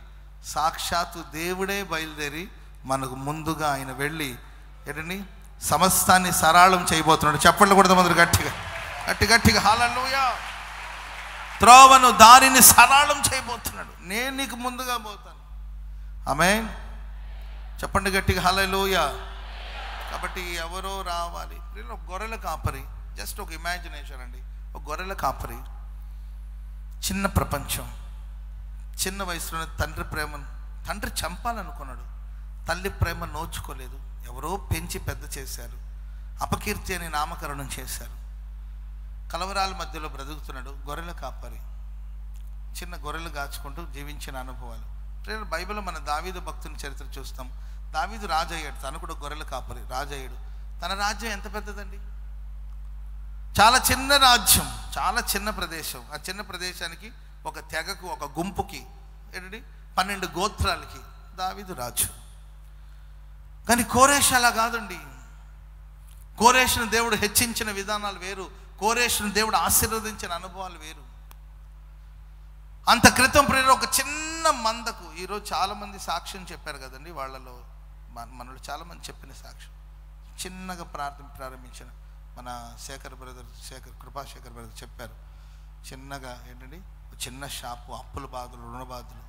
సాక్షాత్తు దేవుడే బయలుదేరి మనకు ముందుగా ఆయన వెళ్ళి ఏంటండి సమస్తాన్ని సరళం చేయబోతున్నాడు. చెప్పండి కూడా మొదలు గట్టిగా హల్లెలూయా. త్రోవను దారిని సరళం చేయబోతున్నాడు. నేను నీకు ముందుగా పోతాను. ఆమేన్. చెప్పండి గట్టిగా హల్లెలూయా. కాబట్టి ఎవరో రావాలి. ఒక గొర్రెల కాపరి, జస్ట్ ఒక ఇమాజినేషన్ అండి, ఒక గొర్రెల కాపరి, చిన్న ప్రపంచం, చిన్న వయసులోనే తండ్రి చంపాలనుకున్నాడు, తల్లి ప్రేమ నోచుకోలేదు, ఎవరో పెంచి పెద్ద చేశారు, అపకీర్తి అని నామకరణం చేశారు, కలవరాల మధ్యలో బ్రతుకుతున్నాడు. గొర్రెల కాపరి, చిన్న గొర్రెలు కాచుకుంటూ జీవించిన అనుభవాలు. బైబిల్లో మన దావీదు భక్తుని చరిత్ర చూస్తాం. దావీదు రాజు అయ్యాడు, తను కూడా గొర్రెల కాపరి రాజు అయ్యాడు. తన రాజ్యం ఎంత పెద్దదండి, చాలా చిన్న రాజ్యం, చాలా చిన్న ప్రదేశం. ఆ చిన్న ప్రదేశానికి ఒక తెగకు ఒక గుంపుకి ఏంటండి 12 గోత్రాలకి దావీదు రాజు. కానీ కోరేష్ అలా కాదండి. కోరేషును దేవుడు హెచ్చించిన విధానాలు వేరు, కోరేషును దేవుడు ఆశీర్వదించిన అనుభవాలు వేరు. అంత క్రితం ప్రేరణ ఒక చిన్న మందకు, ఈరోజు చాలామంది సాక్ష్యం చెప్పారు కదండి, వాళ్ళలో మనలో చాలామంది చెప్పిన సాక్ష్యం. చిన్నగా ప్రారంభించిన మన కృపాశేఖర్ బ్రదర్ చెప్పారు. చిన్నగా ఏంటండి చిన్న షాపు, అప్పుల బాధలు, రుణ బాధలు.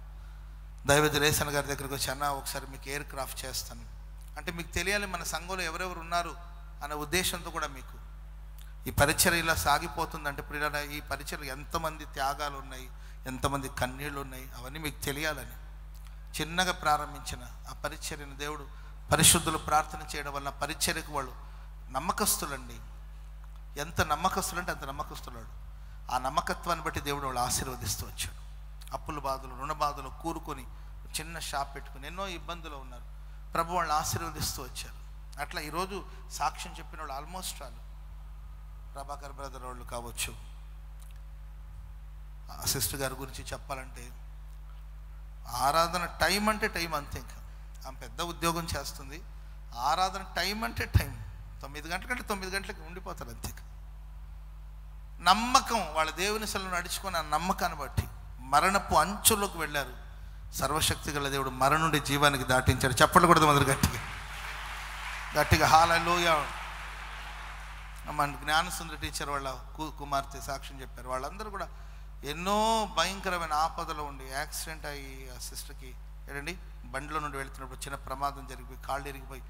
దైవజన రేసన్ గారి దగ్గరికి వచ్చి, అన్న ఒకసారి మీకు ఎయిర్ క్రాఫ్ట్ చేస్తాను అంటే మీకు తెలియాలి మన సంఘంలో ఎవరెవరు ఉన్నారు అనే ఉద్దేశంతో కూడా మీకు ఈ పరిచర్య ఇలా సాగిపోతుందంటే ప్రియులారా, ఈ పరిచర్య ఎంతమంది త్యాగాలు ఉన్నాయి, ఎంతమంది కన్నీళ్ళు ఉన్నాయి, అవన్నీ మీకు తెలియాలని చిన్నగా ప్రారంభించిన ఆ పరిచర్యను దేవుడు పరిశుద్ధులు ప్రార్థన చేయడం వల్ల పరిచర్యకు వాళ్ళు నమ్మకస్తులండి. ఎంత నమ్మకస్తులు అంటే అంత నమ్మకస్తులాడు. ఆ నమ్మకత్వాన్ని బట్టి దేవుడు వాళ్ళు ఆశీర్వదిస్తూ వచ్చాడు. అప్పుల బాధలు, రుణ బాధలు కూరుకొని చిన్న షాప్ పెట్టుకుని ఎన్నో ఇబ్బందులు ఉన్నారు, ప్రభు వాళ్ళు ఆశీర్వదిస్తూ వచ్చారు. అట్లా ఈరోజు సాక్ష్యం చెప్పిన వాళ్ళు ఆల్మోస్ట్ వాళ్ళు ప్రభాకర్ బ్రదర్ వాళ్ళు కావచ్చు. సిస్టర్ గారి గురించి చెప్పాలంటే ఆరాధన టైం అంటే టైం అంతే. ఇంకా ఆమె పెద్ద ఉద్యోగం చేస్తుంది, ఆరాధన టైం అంటే టైం, 9 గంటలకంటే 9 గంటలకి ఉండిపోతారు అంతే. నమ్మకం, వాళ్ళ దేవుని సెలవు నడుచుకొని ఆ నమ్మకాన్ని బట్టి మరణపు అంచుల్లోకి వెళ్ళారు. సర్వశక్తి గల దేవుడు మరణం నుండి జీవానికి దాటించాడు. చెప్పలు కూడా మొదలు గట్టిగా హల్లెలూయా. మన జ్ఞానసుందరి టీచర్ వాళ్ళ కుమార్తె సాక్ష్యం చెప్పారు. వాళ్ళందరూ కూడా ఎన్నో భయంకరమైన ఆపదలో ఉండి యాక్సిడెంట్ అయ్యి ఆ సిస్టర్కి ఏంటండి బండిలో నుండి వెళ్తున్నప్పుడు చిన్న ప్రమాదం జరిగిపోయి కాళ్ళు ఇరిగిపోయి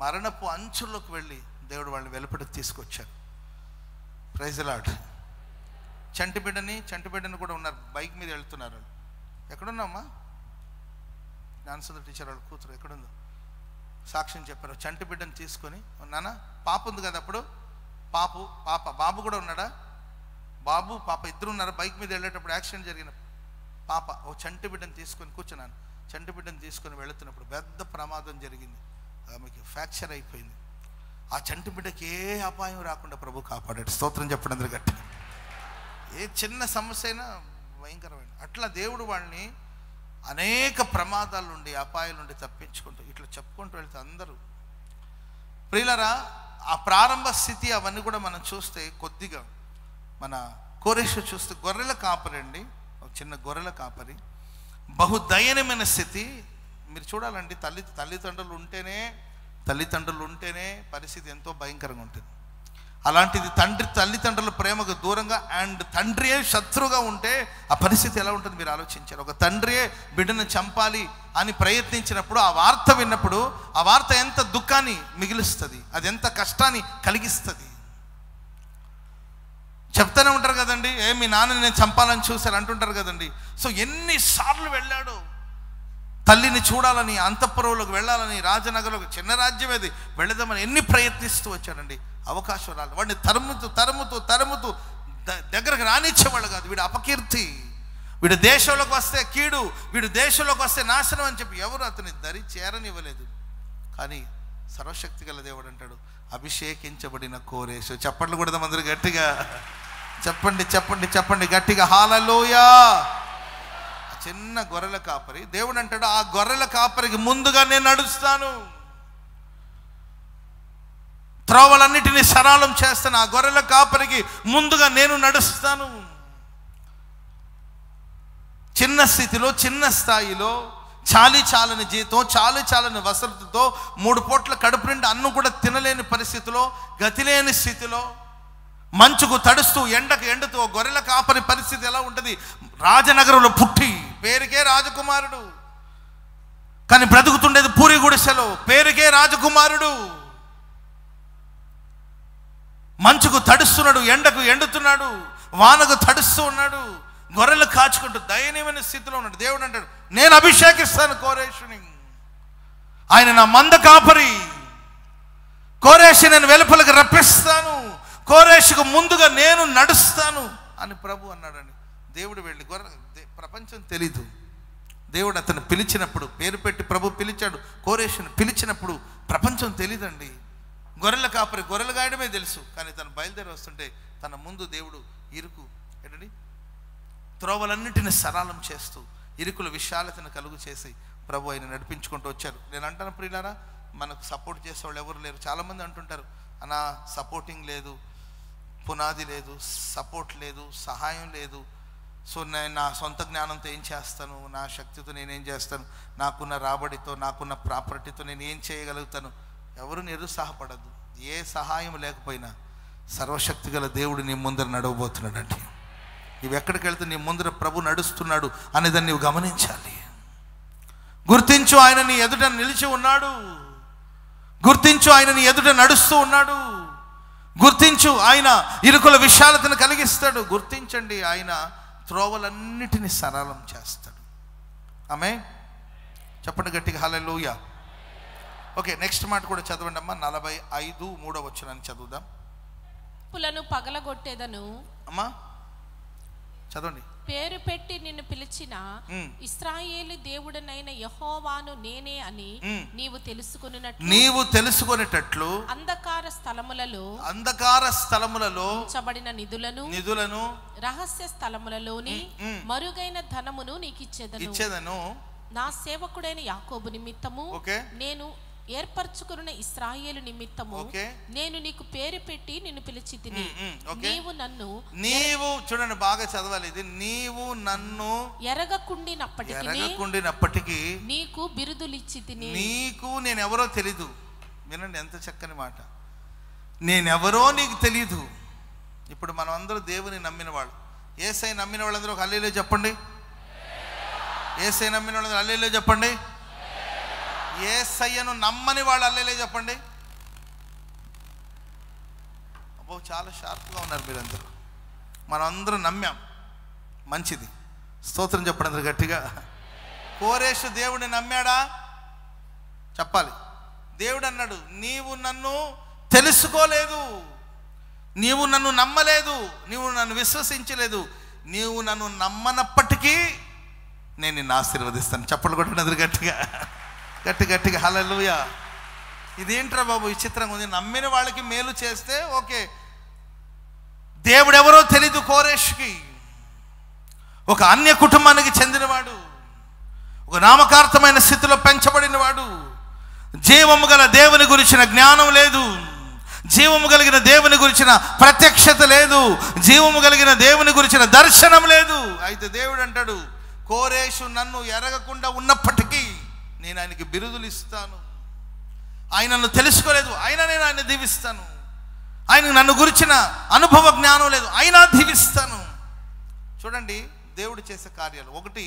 మరణపు అంచుల్లోకి వెళ్ళి దేవుడు వాళ్ళని వెలుపటికి తీసుకొచ్చారు. Praise the lord. చంటిబిడ్డని కూడా ఉన్నారు, బైక్ మీద వెళ్తున్నారు. వాళ్ళు ఎక్కడున్నామ్మా? జ్ఞానసుందరి టీచర్ వాళ్ళ కూతురు ఎక్కడుందో సాక్ష్యం చెప్పారు. చంటి బిడ్డను తీసుకొని, నాన్న పాప ఉంది కదా, అప్పుడు బాబు కూడా ఉన్నాడా? బాబు పాప ఇద్దరు ఉన్నారు. బైక్ మీద వెళ్ళేటప్పుడు యాక్సిడెంట్ జరిగిన పాప ఓ చంటి బిడ్డను తీసుకొని కూర్చున్నాను. చంటి బిడ్డను తీసుకొని వెళుతున్నప్పుడు పెద్ద ప్రమాదం జరిగింది, ఆమెకి ఫ్రాక్చర్ అయిపోయింది. ఆ చంటి బిడ్డకి ఏ అపాయం రాకుండా ప్రభు కాపాడాడు. స్తోత్రం చెప్పండి అందరు గట్టి. ఏ చిన్న సమస్య అయినా భయంకరమైన. అట్లా దేవుడు వాళ్ళని అనేక ప్రమాదాల నుండి, అపాయాల నుండి తప్పించుకుంటూ ఇట్లా చెప్పుకుంటూ వెళ్తే అందరూ ప్రియులరా, ఆ ప్రారంభ స్థితి అవన్నీ కూడా మనం చూస్తే కొద్దిగా మన కోరేషు చూస్తే గొర్రెల కాపరి అండి, ఒక చిన్న గొర్రెల కాపరి, బహు దయనీయమైన స్థితి. మీరు చూడాలండి, తల్లిదండ్రులు ఉంటేనే పరిస్థితి ఎంతో భయంకరంగా ఉంటుంది. అలాంటిది తల్లిదండ్రుల ప్రేమకు దూరంగా అండ్ తండ్రియే శత్రువుగా ఉంటే ఆ పరిస్థితి ఎలా ఉంటుంది మీరు ఆలోచించారు. ఒక తండ్రియే బిడ్డను చంపాలి అని ప్రయత్నించినప్పుడు, ఆ వార్త విన్నప్పుడు ఆ వార్త ఎంత దుఃఖాన్ని మిగిలిస్తుంది, అది ఎంత కష్టాన్ని కలిగిస్తుంది. చెప్తానే ఉంటారు కదండి, మీ నాన్నని నేను చంపాలని చూశారు అంటుంటారు కదండి. సో ఎన్నిసార్లు వెళ్ళాడు తల్లిని చూడాలని, అంతఃపురంలోకి వెళ్ళాలని, రాజనగర్లోకి, చిన్న రాజ్యం ఏది, వెళదామని ఎన్ని ప్రయత్నిస్తూ వచ్చాడండి. అవకాశం రాలి వాడిని తరుముతూ దగ్గరకు రానిచ్చేవాళ్ళు కాదు. వీడు అపకీర్తి, వీడు దేశంలోకి వస్తే కీడు, వీడు దేశంలోకి వస్తే నాశనం అని చెప్పి ఎవరు అతని దరి చేరనివ్వలేదు. కానీ సర్వశక్తి గల దేవుడు అంటాడు, అభిషేకించబడిన కోరేషు. చప్పట్లు కూడా అందరూ గట్టిగా చెప్పండి గట్టిగా, హల్లెలూయా. చిన్న గొర్రెల కాపరి, దేవుడు అంటాడు ఆ గొర్రెల కాపరికి ముందుగా నేను నడుస్తాను, త్రోవలన్నిటినీ సరళం చేస్తాను, ఆ గొర్రెల కాపరికి ముందుగా నేను నడుస్తాను. చిన్న స్థితిలో, చిన్న స్థాయిలో, చాలని జీతం, చాలని వసతులతో, 3 పూట్ల కడుపు నిండా అన్నం కూడా తినలేని పరిస్థితిలో, గతిలేని స్థితిలో, మంచుకు తడుస్తూ, ఎండకు ఎండుతూ గొర్రెల కాపరి పరిస్థితి ఎలా ఉంటుంది? రాజనగరంలో పుట్టి పేరుకే రాజకుమారుడు, కానీ బ్రతుకుతుండేది పూరి గుడిసెలో, పేరుకే రాజకుమారుడు. మంచుకు తడుస్తున్నాడు, ఎండకు ఎండుతున్నాడు, వానకు తడుస్తూ ఉన్నాడు, గొర్రెలు కాచుకుంటూ దయనీయమైన స్థితిలో ఉన్నాడు. దేవుడు అంటాడు నేను అభిషేకిస్తాను కోరేషుని, ఆయన నా మంద కాపరి, కోరేషు నేను వెలుపలకు రప్పిస్తాను, కోరేషుకు ముందుగా నేను నడుస్తాను అని ప్రభు అన్నాడండి. దేవుడు వెళ్ళి ప్రపంచం తెలీదు, దేవుడు అతను పిలిచినప్పుడు, పేరు పెట్టి ప్రభు పిలిచాడు, కోరేషుని పిలిచినప్పుడు ప్రపంచం తెలీదండి. గొర్రెల కాపరి గొర్రెలు గాయడమే తెలుసు, కానీ తను బయలుదేరి వస్తుంటే తన ముందు దేవుడు ఏంటండి త్రోవలన్నిటిని సరళం చేస్తూ, ఇరుకుల విశాలతను కలుగు చేసి ప్రభు ఆయన నడిపించుకుంటూ వచ్చారు. నేను అంటాను ప్రియులారా, మనకు సపోర్ట్ చేసేవాళ్ళు ఎవరు లేరు. చాలామంది అంటుంటారు, అన్నా సపోర్టింగ్ లేదు, పునాది లేదు, సపోర్ట్ లేదు, సహాయం లేదు, సో నేను నా సొంత జ్ఞానంతో ఏం చేస్తాను, నా శక్తితో నేనేం చేస్తాను, నాకున్న రాబడితో, నాకున్న ప్రాపర్టీతో నేను ఏం చేయగలుగుతాను. ఎవరు నిరుత్సాహపడద్దు. ఏ సహాయం లేకపోయినా సర్వశక్తి గల దేవుడు నీ ముందర నడవబోతున్నాడంటే, నువ్వు ఎక్కడికి వెళ్తే నీ ముందర ప్రభు నడుస్తున్నాడు అనేదాన్ని నువ్వు గమనించాలి. గుర్తించు, ఆయన నీ ఎదుట నిలిచి ఉన్నాడు. గుర్తించు, ఆయన నీ ఎదుట నడుస్తూ ఉన్నాడు. గుర్తించు, ఆయన ఇరుకుల విశాలతను కలిగిస్తాడు. గుర్తించండి, ఆయన త్రోవలన్నిటినీ సరళం చేస్తాడు. ఆమేన్. చెప్పండి గట్టిగా హల్లెలూయా. ఓకే, నెక్స్ట్ మాట కూడా చదవండి అమ్మా. 45:3 చదువుదాం. పులను పగలగొట్టేదను అమ్మా, చదవండి. పేరు పెట్టి నిన్ను పిలిచిన ఇశ్రాయేలు దేవుడనైన యెహోవాను నేనే అని నీవు తెలుసుకొనుటట్లు అంధకార స్థలములలో ఉంచబడిన నిధులను రహస్య స్థలములలోని మరుగైన ధనమును నీకు ఇచ్చేదను. నా సేవకుడైన యాకోబు నిమిత్తము నేను ఏర్పరచుకున్న ఇశ్రాయేలు నిమిత్తము నేను నీకు పేరు పెట్టి నిన్ను పిలిచితిని. నీవు చూడండి, బాగా చదవాలి ఇది. నీవు నన్ను ఎరగకుండినప్పటికీ నీకు బిరుదులిచ్చితిని. నీకు నేనెవరో తెలీదు. వినండి ఎంత చక్కని మాట. నేనెవరో నీకు తెలీదు. ఇప్పుడు మనం అందరూ దేవుని నమ్మిన వాళ్ళు, యేసయ్య నమ్మిన వాళ్ళందరూ ఒక హల్లెలూయా చెప్పండి. యేసయ్య నమ్మిన వాళ్ళందరూ హల్లెలూయా చెప్పండి. యేసయ్యను నమ్మని వాళ్ళు హల్లెలూయా చెప్పండి. అబ్బో, చాలా షార్ప్గా ఉన్నారు మీరందరూ. మనం అందరూ నమ్మాం, మంచిది. స్తోత్రం చెప్పండి అందరూ గట్టిగా. కోరేషు దేవుడిని నమ్మాడా? చెప్పాలి. దేవుడు అన్నాడు, నీవు నన్ను తెలుసుకోలేదు, నీవు నన్ను నమ్మలేదు, నీవు నన్ను విశ్వసించలేదు, నీవు నన్ను నమ్మనప్పటికీ నేను నిన్ను ఆశీర్వదిస్తాను. చెప్పలు కొట్టండి అందరూ గట్టిగా గట్టిగా హల్లెలూయా. ఇదేంట్రా బాబు విచిత్రంగా ఉంది. నమ్మిన వాళ్ళకి మేలు చేస్తే ఓకే, దేవుడెవరో తెలీదు కోరేష్కి. ఒక అన్య కుటుంబానికి చెందినవాడు, ఒక నామకార్థమైన స్థితిలో పెంచబడినవాడు. జీవము గల దేవుని గురించిన జ్ఞానం లేదు, జీవము కలిగిన దేవుని గురించిన ప్రత్యక్షత లేదు, జీవము కలిగిన దేవుని గురించిన దర్శనం లేదు. అయితే దేవుడు అంటాడు, కోరేషు నన్ను ఎరగకుండా ఉన్నప్పటికీ నేను ఆయనకి బిరుదులు ఇస్తాను. ఆయన నన్ను తెలుసుకోలేదు, అయినా నేను ఆయన దీవిస్తాను. ఆయనకు నన్ను గురించిన అనుభవ జ్ఞానం లేదు, అయినా దీవిస్తాను. చూడండి దేవుడు చేసే కార్యాలు. ఒకటి,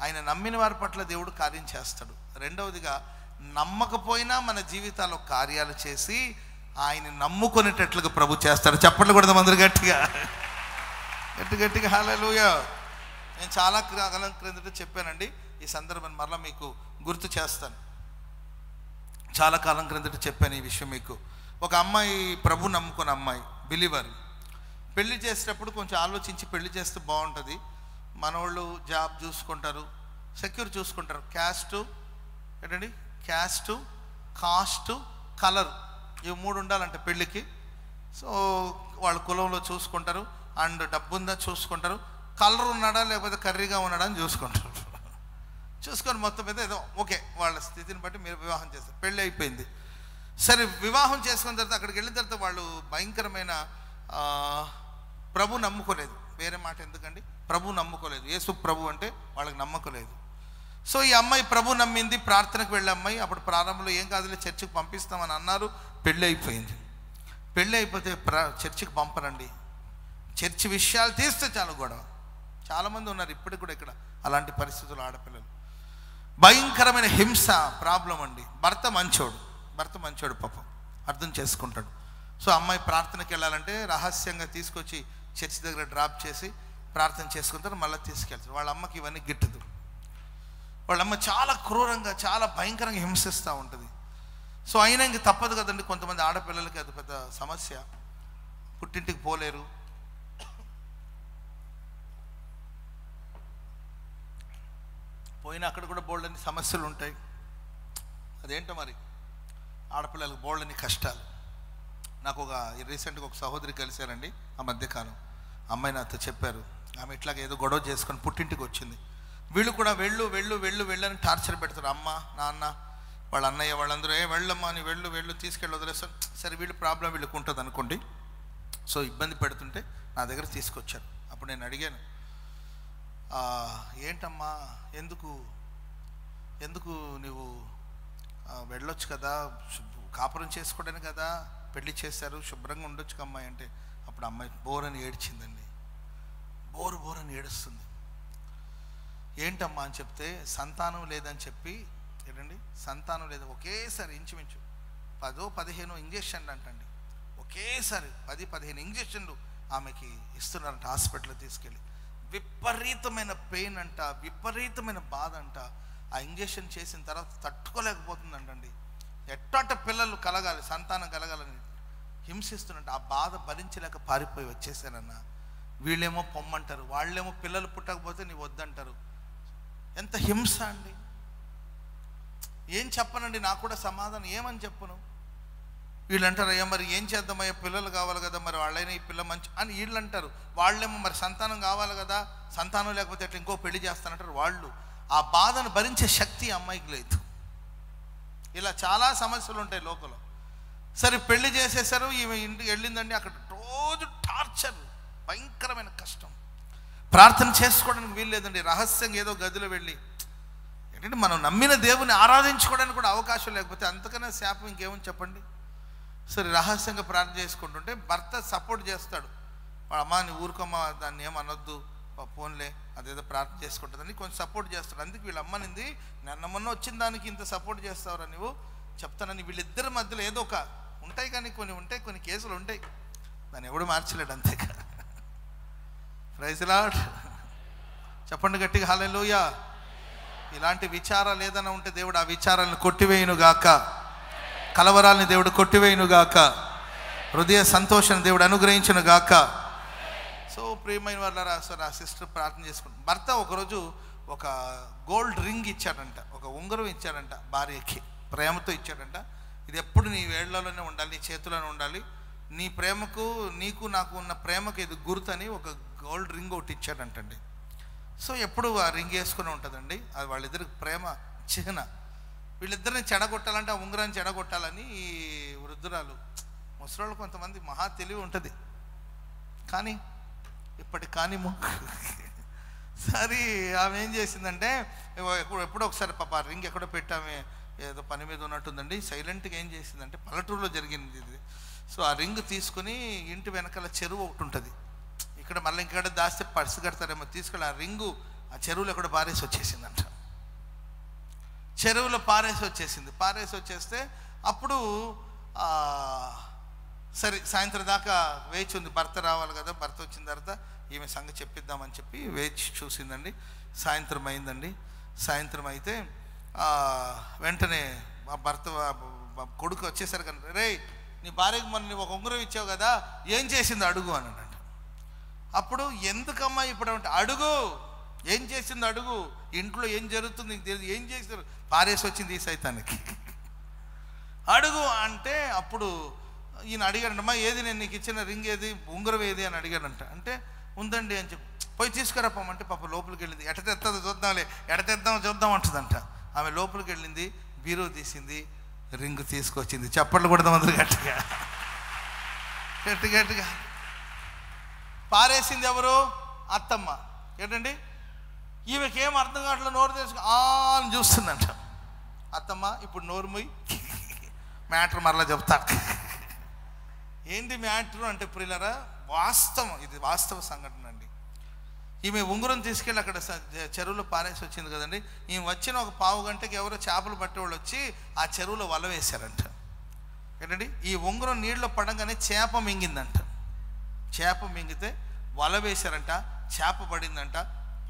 ఆయన నమ్మిన వారి పట్ల దేవుడు కార్యం చేస్తాడు. రెండవదిగా, నమ్మకపోయినా మన జీవితాల్లో కార్యాలు చేసి ఆయన నమ్ముకునేటట్లుగా ప్రభు చేస్తాడు. చెప్పట్లు కూడా అందరు గట్టిగా గట్టిగా హల్లెలూయా. నేను చాలా కాలం క్రిందట చెప్పానండి, ఈ సందర్భాన్ని మరలా మీకు గుర్తు చేస్తాను. చాలా కాలం క్రిందట చెప్పాను ఈ విషయం మీకు. ఒక అమ్మాయి, ప్రభు నమ్ముకున్న అమ్మాయి, బిలీవర్, పెళ్లి చేసేటప్పుడు కొంచెం ఆలోచించి పెళ్లి చేస్తే బాగుంటుంది. మనోళ్ళు జాబ్ చూసుకుంటారు, సెక్యూర్ చూసుకుంటారు. క్యాస్టు ఏంటండి, క్యాస్టు, కాస్టు, కలర్, ఇవి 3 ఉండాలంటే పెళ్ళికి. సో వాళ్ళ కులంలో చూసుకుంటారు. అండ్ డబ్బు ఉందా చూసుకుంటారు. కలర్ ఉన్నాడా లేకపోతే కర్రీగా ఉన్నాడా అని చూసుకుంటారు. చూసుకొని మొత్తం మీద ఏదో ఓకే, వాళ్ళ స్థితిని బట్టి మీరు వివాహం చేస్తారు. పెళ్ళి అయిపోయింది. సరే, వివాహం చేసుకున్న తర్వాత అక్కడికి వెళ్ళిన తర్వాత వాళ్ళు భయంకరమైన ప్రభు నమ్ముకోలేదు. వేరే మాట ఎందుకండి, ప్రభు నమ్ముకోలేదు. యేసు ప్రభు అంటే వాళ్ళకి నమ్మకం లేదు. సో ఈ అమ్మాయి ప్రభు నమ్మింది, ప్రార్థనకు వెళ్ళే అమ్మాయి. అప్పుడు ప్రారంభంలో ఏం కాదులే చర్చికి పంపిస్తామని అన్నారు. పెళ్ళి అయిపోయింది. పెళ్ళి అయిపోతే చర్చికి పంపరండి, చర్చి విషయాలు తీస్తే చాలు గొడవ. చాలామంది ఉన్నారు ఇప్పటికి కూడా ఇక్కడ అలాంటి పరిస్థితులు. ఆడపిల్లలు భయంకరమైన హింస, ప్రాబ్లం అండి. భర్త మంచోడు పాపం, అర్థం చేసుకుంటాడు. సో అమ్మాయి ప్రార్థనకి వెళ్ళాలంటే రహస్యంగా తీసుకొచ్చి చర్చి దగ్గర డ్రాప్ చేసి ప్రార్థన చేసుకుంటారు, మళ్ళీ తీసుకెళ్తారు. వాళ్ళ అమ్మకి ఇవన్నీ గిట్టదు. వాళ్ళమ్మ చాలా క్రూరంగా, చాలా భయంకరంగా హింసిస్తూ ఉంటుంది. సో అయినా ఇంక తప్పదు కదండి, కొంతమంది ఆడపిల్లలకి అది పెద్ద సమస్య. పుట్టింటికి పోలేరు. పోయినా అక్కడ కూడా బోల్డని సమస్యలు ఉంటాయి. అదేంటో మరి, ఆడపిల్లలకు బోల్డని కష్టాలు. నాకు రీసెంట్గా ఒక సహోదరి కలిశారండి ఆ మధ్యకాలం. అమ్మాయి నాతో చెప్పారు, ఆమె ఇట్లాగ ఏదో గొడవ చేసుకొని పుట్టింటికి వచ్చింది. వీళ్ళు కూడా వెళ్ళని టార్చర్ పెడతారు. అమ్మ, నాన్న, వాళ్ళ అన్నయ్య, వాళ్ళందరూ వెళ్ళమ్మా అని వెళ్ళు తీసుకెళ్ళి వదిలేస్తాను. సరే, వీళ్ళు ప్రాబ్లం వీళ్ళకి ఉంటుంది అనుకోండి. సో ఇబ్బంది పెడుతుంటే నా దగ్గర తీసుకొచ్చారు. అప్పుడు నేను అడిగాను, ఏంటమ్మా, ఎందుకు నువ్వు వెళ్ళొచ్చు కదా, కాపురం చేసుకోవడానికి కదా పెళ్లి చేశారు, శుభ్రంగా ఉండొచ్చు అమ్మాయి అంటే. అప్పుడు అమ్మాయి బోరని ఏడ్చిందండి. బోరని ఏడుస్తుంది. ఏంటమ్మా అని చెప్తే, సంతానం లేదని చెప్పి, ఏంటండి సంతానం లేదు, ఒకేసారి ఇంచుమించు 10-15 ఇంజక్షన్లు అంటండి. ఒకేసారి 10-15 ఇంజక్షన్లు ఆమెకి ఇస్తున్నారంట హాస్పిటల్కి తీసుకెళ్ళి. విపరీతమైన పెయిన్ అంట, విపరీతమైన బాధ అంట. ఆ ఇంజక్షన్ చేసిన తర్వాత తట్టుకోలేకపోతుందంటండి. ఎట్ట పిల్లలు కలగాలి, సంతానం కలగాలని హింసిస్తున్నట్టు ఆ బాధ భరించలేక పారిపోయి వచ్చేసానన్న. వీళ్ళేమో పొమ్మంటారు, వాళ్ళేమో పిల్లలు పుట్టకపోతే నీ వద్దంటారు. ఎంత హింస అండి. ఏం చెప్పనండి, నాకు కూడా సమాధానం ఏమని చెప్పను. వీళ్ళు అంటారు, అయ్యా మరి ఏం చేద్దామయ్యా, పిల్లలు కావాలి కదా, మరి వాళ్ళైనా ఈ పిల్ల మంచి అని వీళ్ళు అంటారు. వాళ్ళేమో మరి సంతానం కావాలి కదా, సంతానం లేకపోతే అట్లా ఇంకో పెళ్లి చేస్తానంటారు వాళ్ళు. ఆ బాధను భరించే శక్తి అమ్మాయికి లేదు. ఇలా చాలా సమస్యలు ఉంటాయి లోకంలో. సరే, పెళ్లి చేసేసారు, ఈమె ఇంటికి వెళ్ళిందండి. అక్కడ రోజు టార్చర్, భయంకరమైన కష్టం. ప్రార్థన చేసుకోవడానికి వీలు లేదండి. రహస్యంగా ఏదో గదిలో వెళ్ళి, ఏంటంటే మనం నమ్మిన దేవుని ఆరాధించుకోవడానికి కూడా అవకాశం లేకపోతే అంతకన్నా శాపం ఇంకేమని చెప్పండి. సరే, రహస్యంగా ప్రార్థన చేసుకుంటుంటే భర్త సపోర్ట్ చేస్తాడు. అమ్మా నీ ఊరుకోమ్మా, దాన్ని ఏమనొద్దు, ఫోన్లే, అదేదో ప్రార్థన చేసుకుంటుందని కొంచెం సపోర్ట్ చేస్తాడు. అందుకే వీళ్ళ అమ్మనింది, మొన్న వచ్చిన దానికి ఇంత సపోర్ట్ చేస్తావురా నువ్వు చెప్తానని. వీళ్ళిద్దరి మధ్యలో ఏదో ఒక ఉంటాయి, కానీ కొన్ని కేసులు ఉంటాయి, దాన్ని ఎవడు మార్చలేడు. అంతేకా. ప్రైజ్ లార్డ్, చెప్పండి గట్టిగా హల్లెలూయా. ఇలాంటి విచారాలు ఏదైనా ఉంటే దేవుడు ఆ విచారాలను కొట్టివేయునుగాక, కలవరాలని దేవుడు కొట్టివేయునుగాక, హృదయ సంతోషాన్ని దేవుడు అనుగ్రహించునుగాక. సో ప్రియమైన వాళ్ళ ఆ సిస్టర్ ప్రార్థన చేసుకుంటాం. భర్త ఒకరోజు ఒక గోల్డ్ రింగ్ ఇచ్చాడంట, ఒక ఉంగరం ఇచ్చాడంట భార్యకి, ప్రేమతో ఇచ్చాడంట. ఇది ఎప్పుడు నీ వేళ్లలోనే ఉండాలి, నీ చేతిలోనే ఉండాలి, నీ ప్రేమకు నీకు నాకు ఉన్న ప్రేమకు ఇది గుర్తని ఒక గోల్డ్ రింగ్ ఒకటి ఇచ్చాడంటండి. సో ఎప్పుడు ఆ రింగ్ వేసుకుని ఉంటుందండి. అది వాళ్ళిద్దరికి ప్రేమ చిహ్న. వీళ్ళిద్దరిని చెడగొట్టాలంటే ఆ ఉంగరాన్ని చెడగొట్టాలని ఈ వృద్ధురాలు, ముసలోళ్ళు కొంతమంది మహా తెలివి ఉంటుంది కానీ ఇప్పటి కానీ సరే ఆమె ఏం చేసిందంటే ఎప్పుడో ఒకసారి పాప రింగ్ ఎక్కడో పెట్టామే, ఏదో పని మీద ఉన్నట్టుందండి, సైలెంట్గా ఏం చేసిందంటే పల్లెటూరులో జరిగింది ఇది. సో ఆ రింగ్ తీసుకుని ఇంటి వెనకాల చెరువు ఒకటి ఉంటుంది, ఇక్కడ మళ్ళీ ఇంకెక్కడ దాస్తే పర్సు కడతారేమో, తీసుకెళ్ళి ఆ రింగు ఆ చెరువులో ఎక్కడ పారేసి వచ్చేసిందంట. చెరువులో పారేసి వచ్చేస్తే అప్పుడు సరే సాయంత్రం దాకా వేచి ఉంది, భర్త రావాలి కదా, భర్త వచ్చిన తర్వాత ఈమె సంగతి చెప్పిద్దామని చెప్పి వేచి చూసిందండి. సాయంత్రం అయిందండి. సాయంత్రం అయితే వెంటనే మా భర్త కొడుకు వచ్చేసరి కనుక, రే నీ భార్యకు మొన్న ఒక ఉంగరం ఇచ్చావు కదా, ఏం చేసింది అడుగు అని అన్నట్టు. అప్పుడు ఎందుకమ్మా ఇప్పుడు అంటే, అడుగు ఏం చేసింది అడుగు, ఇంట్లో ఏం జరుగుతుంది నీకు తెలియదు, ఏం చేశారు, పారేసి వచ్చింది ఈ సైతానికి, అడుగు అంటే అప్పుడు ఈయన అడిగాడంటమ్మా, ఏది నేను నీకు ఇచ్చిన రింగ్ ఏది, ఉంగరం ఏది అని అడిగాడంట. అంటే ఉందండి అని చెప్పి, పోయి తీసుకురాపమంటే పాప లోపలికి వెళ్ళింది. ఎట తెస్తుందో చూద్దాంలే, చూద్దాం అంటుందంట. ఆమె లోపలికి వెళ్ళింది, బీరో తీసింది, రింగ్ తీసుకొచ్చింది. చప్పట్లు కూడా అందరూ గట్టిగా పారేసింది ఎవరు? అత్తమ్మ. ఏంటండి ఈమెకి ఏం అర్థం కావట్లేదు, నోరు తెలుసు అని చూస్తుందంట. అత్తమ్మ ఇప్పుడు నోరు మొయ్యి, మ్యాటర్ మరలా చెప్తా. ఏంటి మ్యాటర్ అంటే ప్రియులారా, వాస్తవం, ఇది వాస్తవ సంఘటన అండి. ఈమె ఉంగరం తీసుకెళ్ళి అక్కడ చెరువులో పారేసి వచ్చింది కదండి. ఈమె వచ్చిన ఒక పావు గంటకి ఎవరో చేపలు పట్టేవాళ్ళు వచ్చి ఆ చెరువులో వల వేశారంట. ఏంటండి ఈ ఉంగరం నీళ్ళలో పడంగానే చేప మింగిందంట. చేప మింగితే వల వేశారంట, చేప పడిందంట,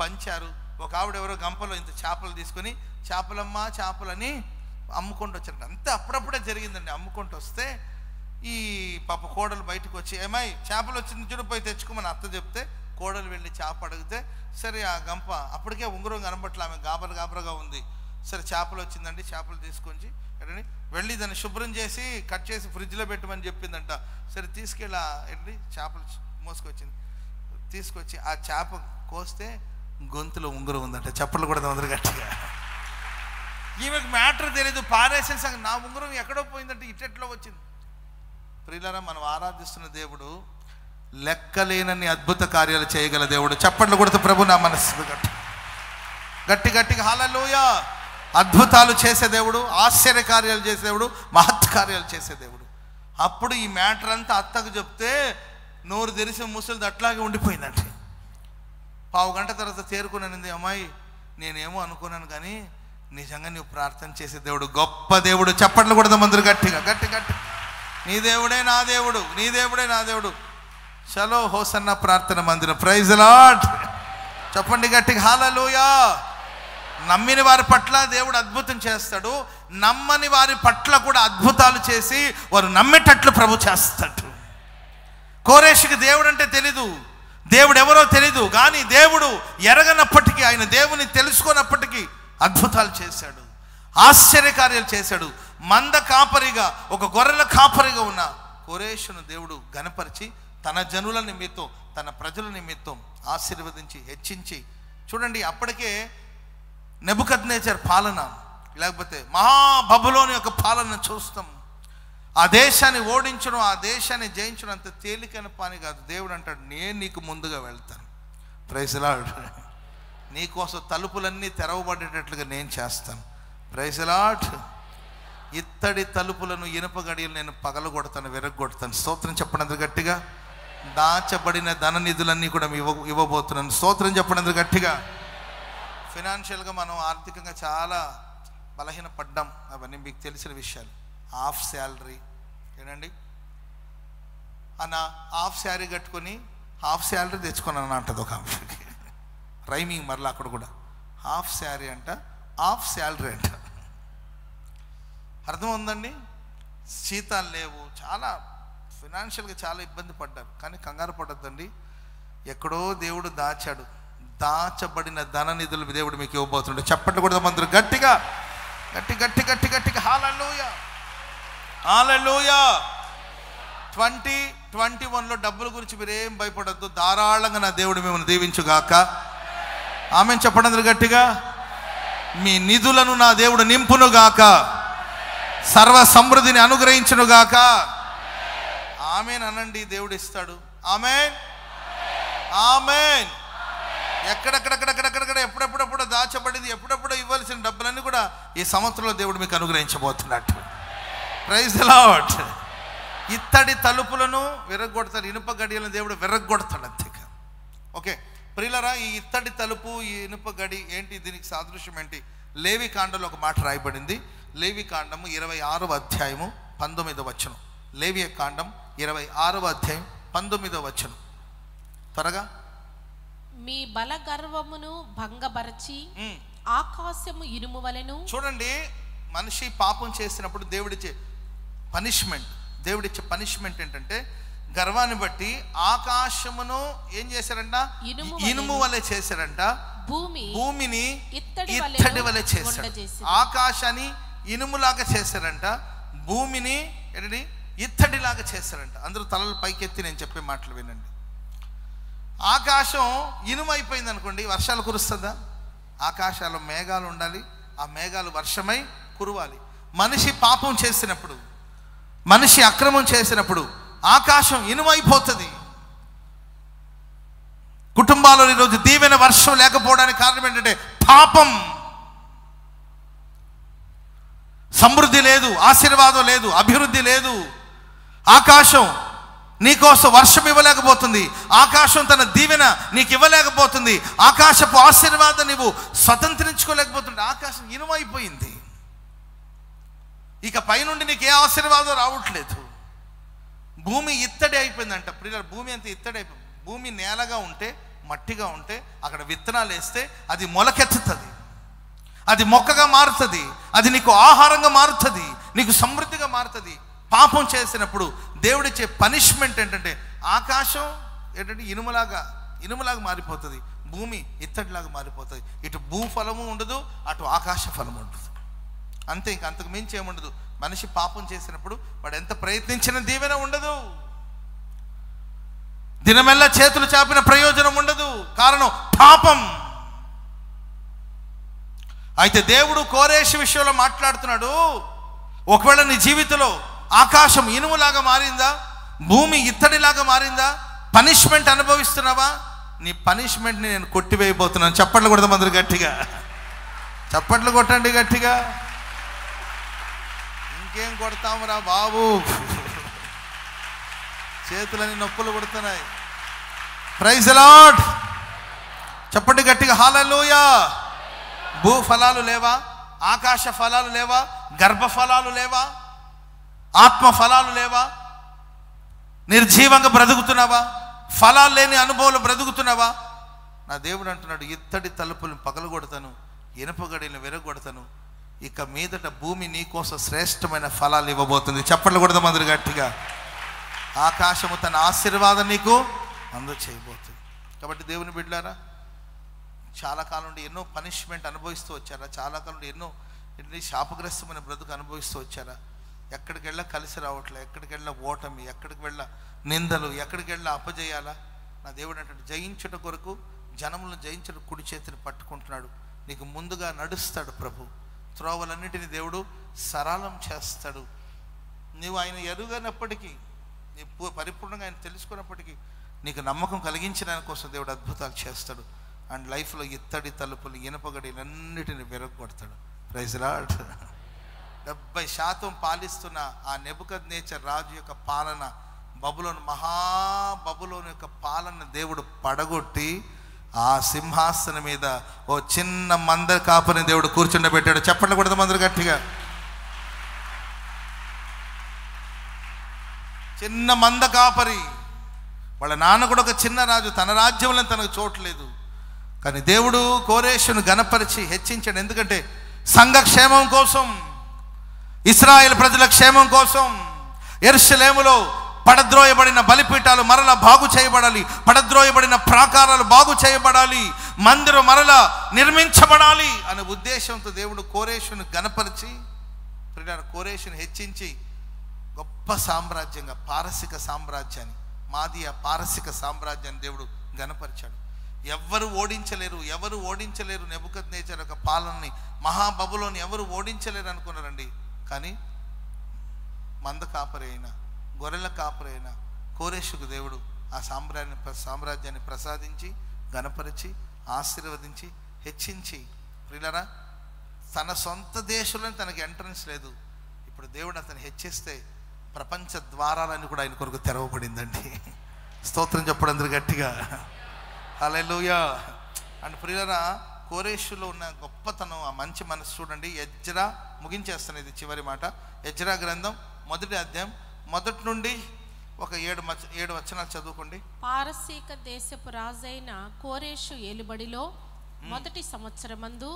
పంచారు. ఒక ఆవిడ ఎవరో గంపలో ఇంత చేపలు తీసుకొని చేపలమ్మా చేపలని అమ్ముకుంటూ వచ్చారంట. అంతే అప్పుడప్పుడే జరిగిందండి. అమ్ముకుంటూ వస్తే ఈ పాప కోడలు బయటకు వచ్చి, ఏమై చేపలు వచ్చింది చూడు, పోయి తెచ్చుకోమని అత్త చెప్తే కోడలు వెళ్ళి చేప అడిగితే, సరే ఆ గంప అప్పటికే ఉంగరం కనబట్ల, ఆమె గాబరగా ఉంది. సరే చేపలు వచ్చిందండి, చేపలు తీసుకొని వెళ్ళి దాన్ని శుభ్రం చేసి కట్ చేసి ఫ్రిడ్జ్లో పెట్టమని చెప్పిందంట. సరే తీసుకెళ్ళి వెళ్ళి చేపలు మోసుకొచ్చింది. తీసుకొచ్చి ఆ చేప కోస్తే గొంతులో ఉంగరం ఉందంట. చప్పట్లు కూడా అందరూ గట్టిగా. ఈమెకు మ్యాటర్ తెలియదు, పారేసిన సంగతి, నా ఉంగరం ఎక్కడో పోయిందంటే ఇట్టెట్లో వచ్చింది. ప్రియులారా, మనం ఆరాధిస్తున్న దేవుడు లెక్కలేనన్ని అద్భుత కార్యాలు చేయగల దేవుడు. చప్పట్లు కొడుతూ ప్రభు నా మనస్సు గట్టిగా హల్లెలూయా. అద్భుతాలు చేసే దేవుడు, ఆశ్చర్య కార్యాలు చేసే దేవుడు, మహత్ కార్యాలు చేసే దేవుడు. అప్పుడు ఈ మ్యాటర్ అంతా అత్తకు చెప్తే నోరు తెరిసి ముసలిది అట్లాగే ఉండిపోయిందంటే. పావు గంట తర్వాత తేరుకున్నానంది, అమ్మాయి నేనేమో అనుకున్నాను కానీ నిజంగా నువ్వు ప్రార్థన చేసే దేవుడు గొప్ప దేవుడు. చప్పట్లు కొడదాం అందరూ గట్టిగా. నీ దేవుడే నా దేవుడు, నీ దేవుడే నా దేవుడు. చలో హోసన్న ప్రార్థన మందిరం. Praise Lord. చెప్పండి గట్టిగా హల్లెలూయా. నమ్మిన వారి పట్ల దేవుడు అద్భుతం చేస్తాడు, నమ్మని వారి పట్ల కూడా అద్భుతాలు చేసి వారు నమ్మేటట్లు ప్రభు చేస్తాడు. కోరేషుకి దేవుడు అంటే తెలీదు, దేవుడు ఎవరో తెలీదు, కానీ దేవుడు ఎరగనప్పటికీ, ఆయన దేవుని తెలుసుకున్నప్పటికీ అద్భుతాలు చేశాడు, ఆశ్చర్యకార్యాలు చేశాడు. మంద కాపరిగా, ఒక గొర్రెల కాపరిగా ఉన్న కోరేషును దేవుడు గణపరిచి తన జనుల నిమిత్తం, తన ప్రజల నిమిత్తం ఆశీర్వదించి హెచ్చించి. చూడండి, అప్పటికే నెబుకద్నెజర్ పాలన, లేకపోతే మహాబబులోని యొక్క పాలన చూస్తాం. ఆ దేశాన్ని ఓడించడం, ఆ దేశాన్ని జయించడం అంత తేలికైన పని కాదు. దేవుడు అంటాడు, నేను నీకు ముందుగా వెళ్తాను. Praise Lord. నీకోసం తలుపులన్నీ తెరవబడేటట్లుగా నేను చేస్తాను. Praise Lord. ఇత్తడి తలుపులను, ఇనుప గడియలు నేను పగలగొడతాను, విరగొడతాను. స్తోత్రం చెప్పండి గట్టిగా. దాచబడిన ధన నిధులన్నీ కూడా ఇవ్వబోతున్నాను. స్తోత్రం చెప్పండి గట్టిగా. ఫినాన్షియల్గా మనం ఆర్థికంగా చాలా బలహీనపడ్డాం, అవన్నీ మీకు తెలిసిన విషయాలు. హాఫ్ శాలరీ ఏనండి అన్న, హాఫ్ శారీ కట్టుకొని హాఫ్ శాలరీ తెచ్చుకున్నాను అంటది ఒక ఆమెకి. రైమింగ్ మరలా అక్కడ కూడా హాఫ్ శారీ అంట, హాఫ్ శాలరీ అంట. అర్థం ఉందండి. జీతాలు లేవు, చాలా ఫినాన్షియల్గా చాలా ఇబ్బంది పడ్డారు. కానీ కంగారు పడద్దండి, ఎక్కడో దేవుడు దాచాడు. దాచబడిన ధన నిధులు దేవుడు మీకు ఇవ్వబోతుండే. చప్పట్లు కూడా మందరు గట్టిగా హల్లెలూయా. హల్లెలూయా. 2021లో డబ్బుల గురించి మీరు ఏం భయపడద్దు. ధారాళంగా నా దేవుడు మిమ్మల్ని దీవించుగాక. ఆమేన్ చెప్పండి అందరూ గట్టిగా. మీ నిధులను నా దేవుడు నింపునుగాక, సర్వ సమృద్ధిని అనుగ్రహించునుగాక. ఆమేన్ అనండి, దేవుడు ఇస్తాడు. ఆమేన్ ఆమేన్. ఎక్కడెక్కడెక్కడెక్కడెక్కడ ఎప్పుడెప్పుడెప్పుడు దాచబడింది, ఎప్పుడెప్పుడు ఇవ్వాల్సిన డబ్బులన్నీ కూడా ఈ సంవత్సరంలో దేవుడు మీకు అనుగ్రహించబోతున్నట్టు. Praise the lord. ఇత్తడి తలుపులను విరగొడతాడు, ఇనుప గడియలను దేవుడు విరగొడతాడు అంతేగా. ఓకే ప్రియులారా, ఈ ఇత్తడి తలుపు, ఈ ఇనుప గడి ఏంటి, దీనికి సాదృశ్యం ఏంటి? లేవి కాండంలో ఒక మాట రాయబడింది. లేవి కాండము 26వ అధ్యాయము 19వ వచనం. లేవి కాండం 26వ అధ్యాయం 19వ వచనం. త్వరగా. మీ బల గర్వమును భంగపరచి ఆకాశము ఇనుము వలెను. చూడండి, మనిషి పాపం చేసినప్పుడు దేవుడిచ్చే పనిష్మెంట్ ఏంటంటే, గర్వాన్ని బట్టి ఆకాశమును ఏం చేశారంట? ఇనుము వలె చేశారంట. భూమిని ఇత్తడి వలె చేశారు. ఆకాశాన్ని ఇనుములాగా చేశారంట, భూమిని ఏంటి ఇత్తడిలాగా చేశారంట. అందరూ తలలు పైకెత్తి నేను చెప్పే మాటలు వినండి. ఆకాశం ఇనుము అయిపోయింది అనుకోండి, వర్షాలు కురుస్తుందా? ఆకాశాల్లో మేఘాలు ఉండాలి, ఆ మేఘాలు వర్షమై కురవాలి. మనిషి పాపం చేసినప్పుడు, మనిషి అక్రమం చేసినప్పుడు ఆకాశం ఇనుమైపోతుంది. కుటుంబాల్లో ఈరోజు దీవెన వర్షం లేకపోవడానికి కారణం ఏంటంటే పాపం. సమృద్ధి లేదు, ఆశీర్వాదం లేదు, అభివృద్ధి లేదు. ఆకాశం నీకోసం వర్షం ఇవ్వలేకపోతుంది, ఆకాశం తన దీవెన నీకు ఇవ్వలేకపోతుంది, ఆకాశపు ఆశీర్వాదం నీవు స్వతంత్రించుకోలేకపోతుంది. ఆకాశం ఇనుమైపోయింది, ఇక పైనుండి నీకు ఏ ఆశీర్వాదం రావట్లేదు. భూమి ఇత్తడి అయిపోయిందంట. ప్రియులారా, భూమి అంతా ఇత్తడి అయిపోయింది. భూమి నేలగా ఉంటే, మట్టిగా ఉంటే అక్కడ విత్తనాలు వేస్తే అది మొలకెత్తుతుంది, అది మొక్కగా మారుతుంది, అది నీకు ఆహారంగా మారుతుంది, నీకు సమృద్ధిగా మారుతుంది. పాపం చేసినప్పుడు దేవుడిచ్చే పనిష్మెంట్ ఏంటంటే ఆకాశం ఏంటంటే ఇనుములాగా మారిపోతుంది, భూమి ఇత్తడిలాగా మారిపోతుంది. ఇటు భూఫలము ఉండదు, అటు ఆకాశ ఫలము ఉండదు. అంతే, ఇంక అంతకు మించి ఏముండదు. మనిషి పాపం చేసినప్పుడు వాడు ఎంత ప్రయత్నించిన దీవెన ఉండదు, దినమెల్లా చేతులు చాపిన ప్రయోజనం ఉండదు. కారణం పాపం. అయితే దేవుడు కోరేషు విషయంలో మాట్లాడుతున్నాడు. ఒకవేళ నీ జీవితంలో ఆకాశం ఇనుములాగా మారిందా, భూమి ఇత్తడిలాగా మారిందా, పనిష్మెంట్ అనుభవిస్తున్నావా? నీ పనిష్మెంట్ని నేను కొట్టివేయబోతున్నాను. చప్పట్లు కొడదాం అందరూ గట్టిగా. చప్పట్లు కొట్టండి గట్టిగా. ఇంకేం కొడతామురా బాబు, చేతులని నొప్పులు కొడుతున్నాయి. Praise the Lord. చెప్పండి గట్టిగా హల్లెలూయా. భూ ఫలాలు లేవా, ఆకాశ ఫలాలు లేవా, గర్భ ఫలాలు లేవా, ఆత్మ ఫలాలు లేవా? నిర్జీవంగా బ్రతుకుతున్నావా? ఫలాలు లేని అనుభవాలు బ్రతుకుతున్నావా? నా దేవుడు అంటున్నాడు, ఇత్తడి తలుపులను పగలగొడతాను, ఇనుప గడియలను విరగొడతాను. ఇక మీదట భూమి నీకోసం శ్రేష్టమైన ఫలాలు ఇవ్వబోతుంది. చప్పట్లు కొడదాం అందరూ గట్టిగా. ఆకాశము తన ఆశీర్వాదం నీకు అందచేయబోతుంది. కాబట్టి దేవుని బిడ్డలారా, చాలా కాలం నుండి ఎన్నో పనిష్మెంట్ అనుభవిస్తూ వచ్చారా? చాలా కాలం నుండి ఎన్నో శాపగ్రస్తమైన బ్రతుకు అనుభవిస్తూ వచ్చారా? ఎక్కడికి వెళ్ళా కలిసి రావట్లే, ఎక్కడికి వెళ్ళా ఓటమి, ఎక్కడికి వెళ్ళా నిందలు, ఎక్కడికి వెళ్ళా అపజయాలా? నా దేవుడు అంటే జయించుట కొరకు, జనములను జయించుట కుడి చేతిని పట్టుకుంటున్నాడు. నీకు ముందుగా నడుస్తాడు ప్రభు. త్రోవలన్నిటిని దేవుడు సరళం చేస్తాడు. నీవు ఆయన ఎరుగనప్పటికీ, నీ పరిపూర్ణంగా ఆయన తెలుసుకున్నప్పటికీ నీకు నమ్మకం కలిగించడానికి కోసం దేవుడు అద్భుతాలు చేస్తాడు. అండ్ లైఫ్లో ఇత్తడి తలుపులు, ఇనుపగడిలన్నిటిని విరగొడతాడు. Praise the lord. 70% పాలిస్తున్న ఆ నెబుకద్నెజర్ రాజు యొక్క పాలన, బబులోను యొక్క పాలన దేవుడు పడగొట్టి ఆ సింహాసనం మీద ఓ చిన్న మంద కాపరిని దేవుడు కూర్చుండబెట్టాడు. చెప్పండి కొడదాం అందరూ గట్టిగా. చిన్న మంద కాపరి. వాళ్ళ నాన్న కూడా ఒక చిన్న రాజు, తన రాజ్యంలో తనకు చోట్లేదు. కానీ దేవుడు కోరేషును గణపరిచి హెచ్చించాడు. ఎందుకంటే సంఘ క్షేమం కోసం, ఇశ్రాయేల్ ప్రజల క్షేమం కోసం. యెరూషలేములో పడద్రోయబడిన బలిపీఠాలు మరలా బాగు చేయబడాలి, పడద్రోయబడిన ప్రాకారాలు బాగు చేయబడాలి, మందిరం మరలా నిర్మించబడాలి అనే ఉద్దేశంతో దేవుడు కోరేషును గణపరిచి, కోరేషును హెచ్చించి గొప్ప గొప్ప సామ్రాజ్యంగా పారసిక సామ్రాజ్యాన్ని, మాదియా పారసిక సామ్రాజ్యాన్ని దేవుడు గణపరిచాడు. ఎవరు ఓడించలేరు నెబుకద్నెజర్ యొక్క పాలనని, మహాబబులోని ఎవరు ఓడించలేరు అనుకున్నారండి. కానీ మంద కాపరి అయిన, గొర్రెల కాపరి అయిన కోరెషుకు దేవుడు ఆ సామ్రాజ్యాన్ని ప్రసాదించి, గణపరిచి, ఆశీర్వదించి, హెచ్చించి, ప్రియులారా తన సొంత దేశంలో తనకి ఎంట్రన్స్ లేదు. ఇప్పుడు దేవుడు అతను హెచ్చిస్తే ప్రపంచ ద్వారాలన్నీ కూడా ఆయన కొరకు తెరవబడిందండి. స్తోత్రం చెప్పడం అందరూ గట్టిగా హల్లెలూయా. అండ్ ప్రియులారా కోరెషులో ఉన్న గొప్పతనం, ఆ మంచి మనసు చూడండి. ఎజ్రా, ముగించేస్తాను ఇది చివరి మాట. ఎజ్రా గ్రంథం 1వ అధ్యాయం 1 నుండి ఒక 7 వచనాలు చదువుకోండి. పారసీక దేశపు రాజైన కోరెషు ఏలుబడిలో మొదటి సంవత్సరమందు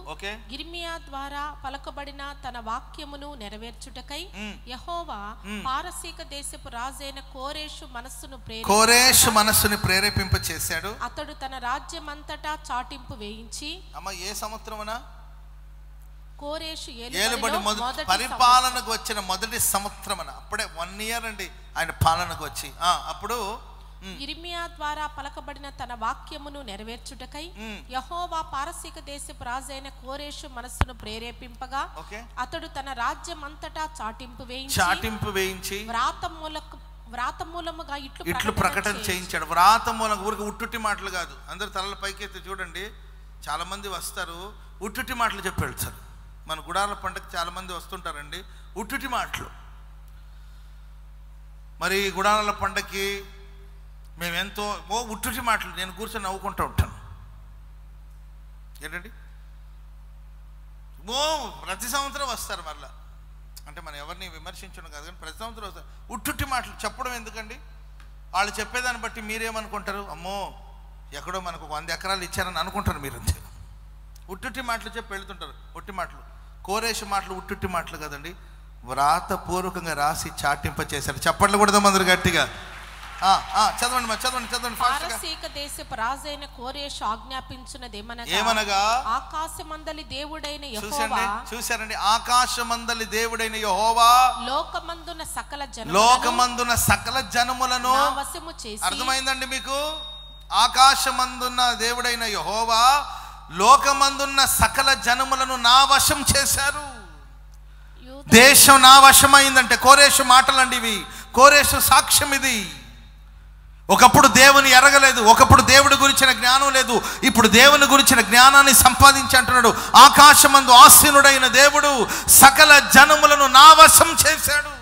యిర్మీయా ద్వారా పలకబడిన తన వాక్యమును నెరవేర్చుటకై యెహోవా పారసీక దేశపు రాజైన కోరెషు మనస్సును ప్రేరేపింప చేశాడు. అతడు తన రాజ్యమంతటా చాటింపు వేయించి. అమ్మ ఏ సంవత్సరమున? కోరెషు ఏలుబడి పరిపాలనకు వచ్చిన మొదటి సంవత్సరమున, అప్పుడే 1 ఇయర్ అండి ఆయన పాలనకు వచ్చి. అప్పుడు యిర్మీయా ద్వారా పలకబడిన తన వాక్యమును నెరవేర్చుటకై యెహోవా పారసీక దేశపు రాజైన కోరెషు మనస్సును ప్రేరేపింపగా అతడు తన రాజ్యమంతటా చాటింపు వేయించి వ్రాతమూలముగా ఇట్లు ప్రకటన చేయించాడు. వ్రాతమూలంగా ఊరికి ఉట్టుటి మాటలు కాదు. అందరు తలల పైకెత్తి చూడండి. చాలా మంది వస్తారు, ఉట్టుటి మాటలు చెప్పి వెళ్తారు. మన గుడాల పండుగ చాలా మంది వస్తుంటారండి, ఉట్టుటి మాటలు. మరి గుడాల పండగకి మేమెంతో ఉట్టుటి మాటలు, నేను కూర్చొని నవ్వుకుంటూ ఉంటాను. ఏంటండి ప్రతి సంవత్సరం వస్తారు మరలా. అంటే మనం ఎవరిని విమర్శించడం కాదు, కానీ ప్రతి సంవత్సరం వస్తారు. ఉట్టుటి మాటలు చెప్పడం ఎందుకండి? వాళ్ళు చెప్పేదాన్ని బట్టి మీరేమనుకుంటారు? అమ్మో ఎక్కడో మనకు 100 ఎకరాలు ఇచ్చారని అనుకుంటారు మీరు. అంతే ఉట్టుటి మాటలు చెప్పి వెళ్తుంటారు. ఉట్టి మాటలు, కోరేషు మాటలు ఉట్టుటి మాటలు కదండి, వ్రాతపూర్వకంగా రాసి చాటింప చేశారు. చప్పట్లు కొడదాం అందరు గట్టిగా. చదవండి. పారసీక దేశపు రాజైన కోరెషు ఆజ్ఞాపించున్నదేమనగా, ఆకాశమందలి దేవుడైన యెహోవా. చూశారండి, ఆకాశమందలి దేవుడైన యెహోవా లోకమందున సకల జనములను నా వశము చేసి. అర్థమైందండి మీకు? ఆకాశమందున్న దేవుడైన యెహోవా లోకమందున్న సకల జనములను నా వశం చేశారు. దేశం నా వశమైందంటే కోరెషు మాటలండి ఇవి, కోరెషు సాక్ష్యం ఇది. ఒకప్పుడు దేవుని ఎరగలేదు, ఒకప్పుడు దేవుడి గురించిన జ్ఞానం లేదు, ఇప్పుడు దేవుని గురించిన జ్ఞానాన్ని సంపాదించి అంటున్నాడు. ఆకాశమందు ఆసీనుడైన దేవుడు సకల జనములను నా వశం చేశాడు.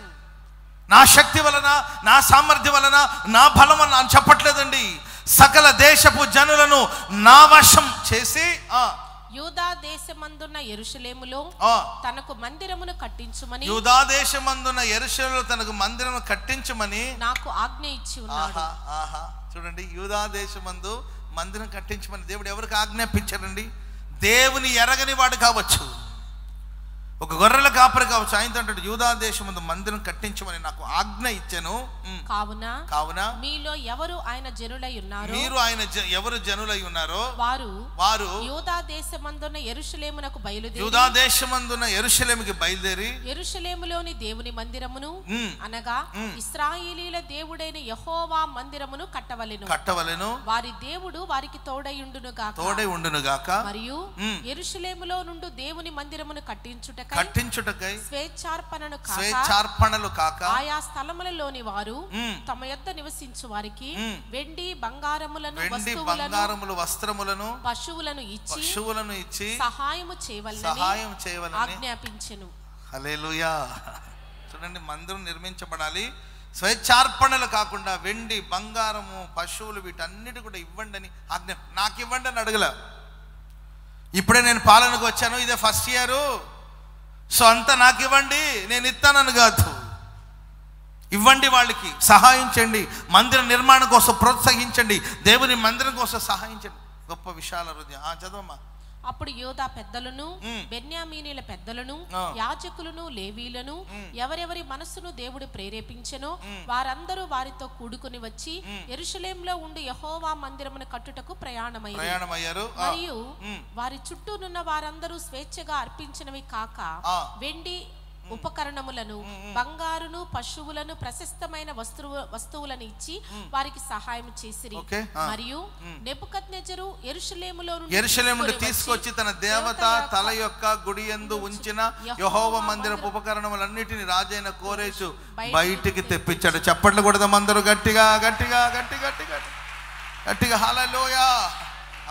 నా శక్తి వలన, నా సామర్థ్యం వలన, నా బలం వలన అని చెప్పట్లేదండి. సకల దేశపు జనులను నా వశం చేసి యూదా దేశమందున్న యెరూషలేములో తనకు మందిరమును కట్టించుమని, యూదా దేశమందున్న యెరూషలేములో తనకు మందిరమును కట్టించుమని నాకు ఆజ్ఞ ఇచ్చి ఉన్నాడు. చూడండి, యూదా దేశమందు మందిరం కట్టించమని దేవుడు ఎవరికి ఆజ్ఞాపించారండి? దేవుని ఎరగని వాడు కావచ్చు, ఒక గొర్రెల కాపరి కావచ్చు. ఆయనతో అంటాడు, యూదా దేశమందు మందిరం కట్టించమని నాకు ఆజ్ఞ ఇచ్చాను. కావున మీలో ఎవరు ఆయన జనులై ఉన్నారో, మీరు ఆయన ఎవరు జనులై ఉన్నారో వారు యూదా దేశమందున్న యెరూషలేమునకు బయలుదేరి, యూదా దేశమందున్న యెరూషలేముకి బయలుదేరి యెరూషలేములోని దేవుని మందిరమును అనగా ఇశ్రాయేలీయుల దేవుడైన యెహోవా మందిరమును కట్టవలెను. వారి దేవుడు వారికి తోడై ఉండును గాక. మరియు యెరూషలేములో నుండి దేవుని మందిరమును కట్టించుటకై స్వేచ్ఛార్పణలు కాక ఆయా స్థలములలోని వారు తమ యొద్ద నివసించు వారికి వెండి బంగారములను వస్త్రములను పశువులను ఇచ్చి సహాయము చేయవలెనని ఆజ్ఞాపించెను. హల్లెలూయా. చూడండి, మందిరం నిర్మించబడాలి, స్వేచ్ఛార్పణలు కాకుండా వెండి బంగారము పశువులు వీటన్నిటి కూడా ఇవ్వండి అని ఆజ్ఞ. నాకు ఇవ్వండి అని అడగల. ఇప్పుడే నేను పాలనకు వచ్చాను, ఇదే ఫస్ట్ ఇయర్, సో అంతా నాకు ఇవ్వండి నేను ఇస్తానని కాదు. ఇవ్వండి, వాళ్ళకి సహాయించండి, మందిర నిర్మాణం కోసం ప్రోత్సహించండి, దేవుని మందిరం కోసం సహాయించండి. గొప్ప విశాల హృదయం. చదవమ్మా. అప్పుడు యోధా పెద్దలను, బెన్యామీనీల పెద్దలను, యాజకులను, లేవీలను ఎవరెవరి మనస్సును దేవుడు ప్రేరేపించెనో వారందరూ వారితో కూడుకుని వచ్చి యెరూషలేములో ఉండి యెహోవా మందిరమును కట్టుటకు ప్రయాణమయ్యారు. మరియు వారి చుట్టూనున్న వారందరూ స్వేచ్ఛగా అర్పించినవి కాక వెండి ఉపకరణములను, బంగారును, పశువులను, ప్రశస్తమైన వస్తువులను ఇచ్చి వారికి సహాయం చేసిరి. మరియు నెబుకద్నెజరు యెరూషలేములో తీసుకొచ్చి తన దేవత తల యొక్క గుడి యందు ఉంచిన యెహోవా మందిరపు ఉపకరణములన్నిటిని రాజైన కోరేషు బయటికి తెప్పించాడు. చప్పట్లు కొడదాం అందరూ గట్టిగా గట్టిగా గట్టిగా గట్టిగా గట్టిగా హల్లెలూయా.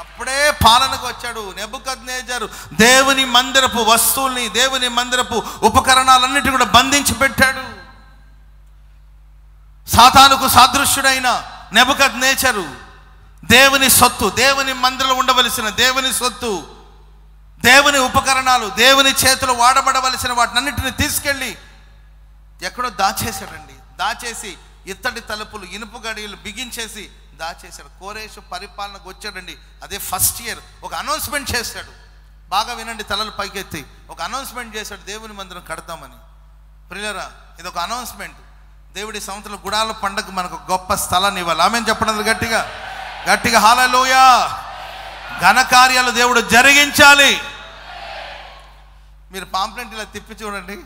అప్పుడే పాలనకు వచ్చాడు నెబుకద్నెజరు. దేవుని మందిరపు వస్తువుల్ని, దేవుని మందిరపు ఉపకరణాలన్నిటి కూడా బంధించి పెట్టాడు. సాతానుకు సాదృశ్యుడైన నెబుకద్నెజరు దేవుని సొత్తు, దేవుని మందిరంలో ఉండవలసిన దేవుని సొత్తు, దేవుని ఉపకరణాలు, దేవుని చేతులు వాడబడవలసిన వాటినన్నిటిని తీసుకెళ్ళి ఎక్కడో దాచేశాడండి. దాచేసి ఇత్తడి తలుపులు, ఇనుపు గడియలు బిగించేసి దాచేశాడు. కోరేషు పరిపాలనకు వచ్చాడండి. అదే ఫస్ట్ ఇయర్ ఒక అనౌన్స్మెంట్ చేశాడు. బాగా వినండి, తలలు పైకెత్తి ఒక అనౌన్స్మెంట్ చేశాడు, దేవుని మందిరం కడతామని. ప్రియులారా, ఇది ఒక అనౌన్స్మెంట్. దేవుడి సంవత్సరం గుడాల పండగ మనకు గొప్ప స్థలాన్ని ఇవ్వాలి. ఆమేన్ చెప్పండి గట్టిగా గట్టిగా హల్లెలూయా. ఘనకార్యాలు దేవుడు జరిగించాలి. మీరు పాంప్లెంట్ ఇలా తిప్పి చూడండి,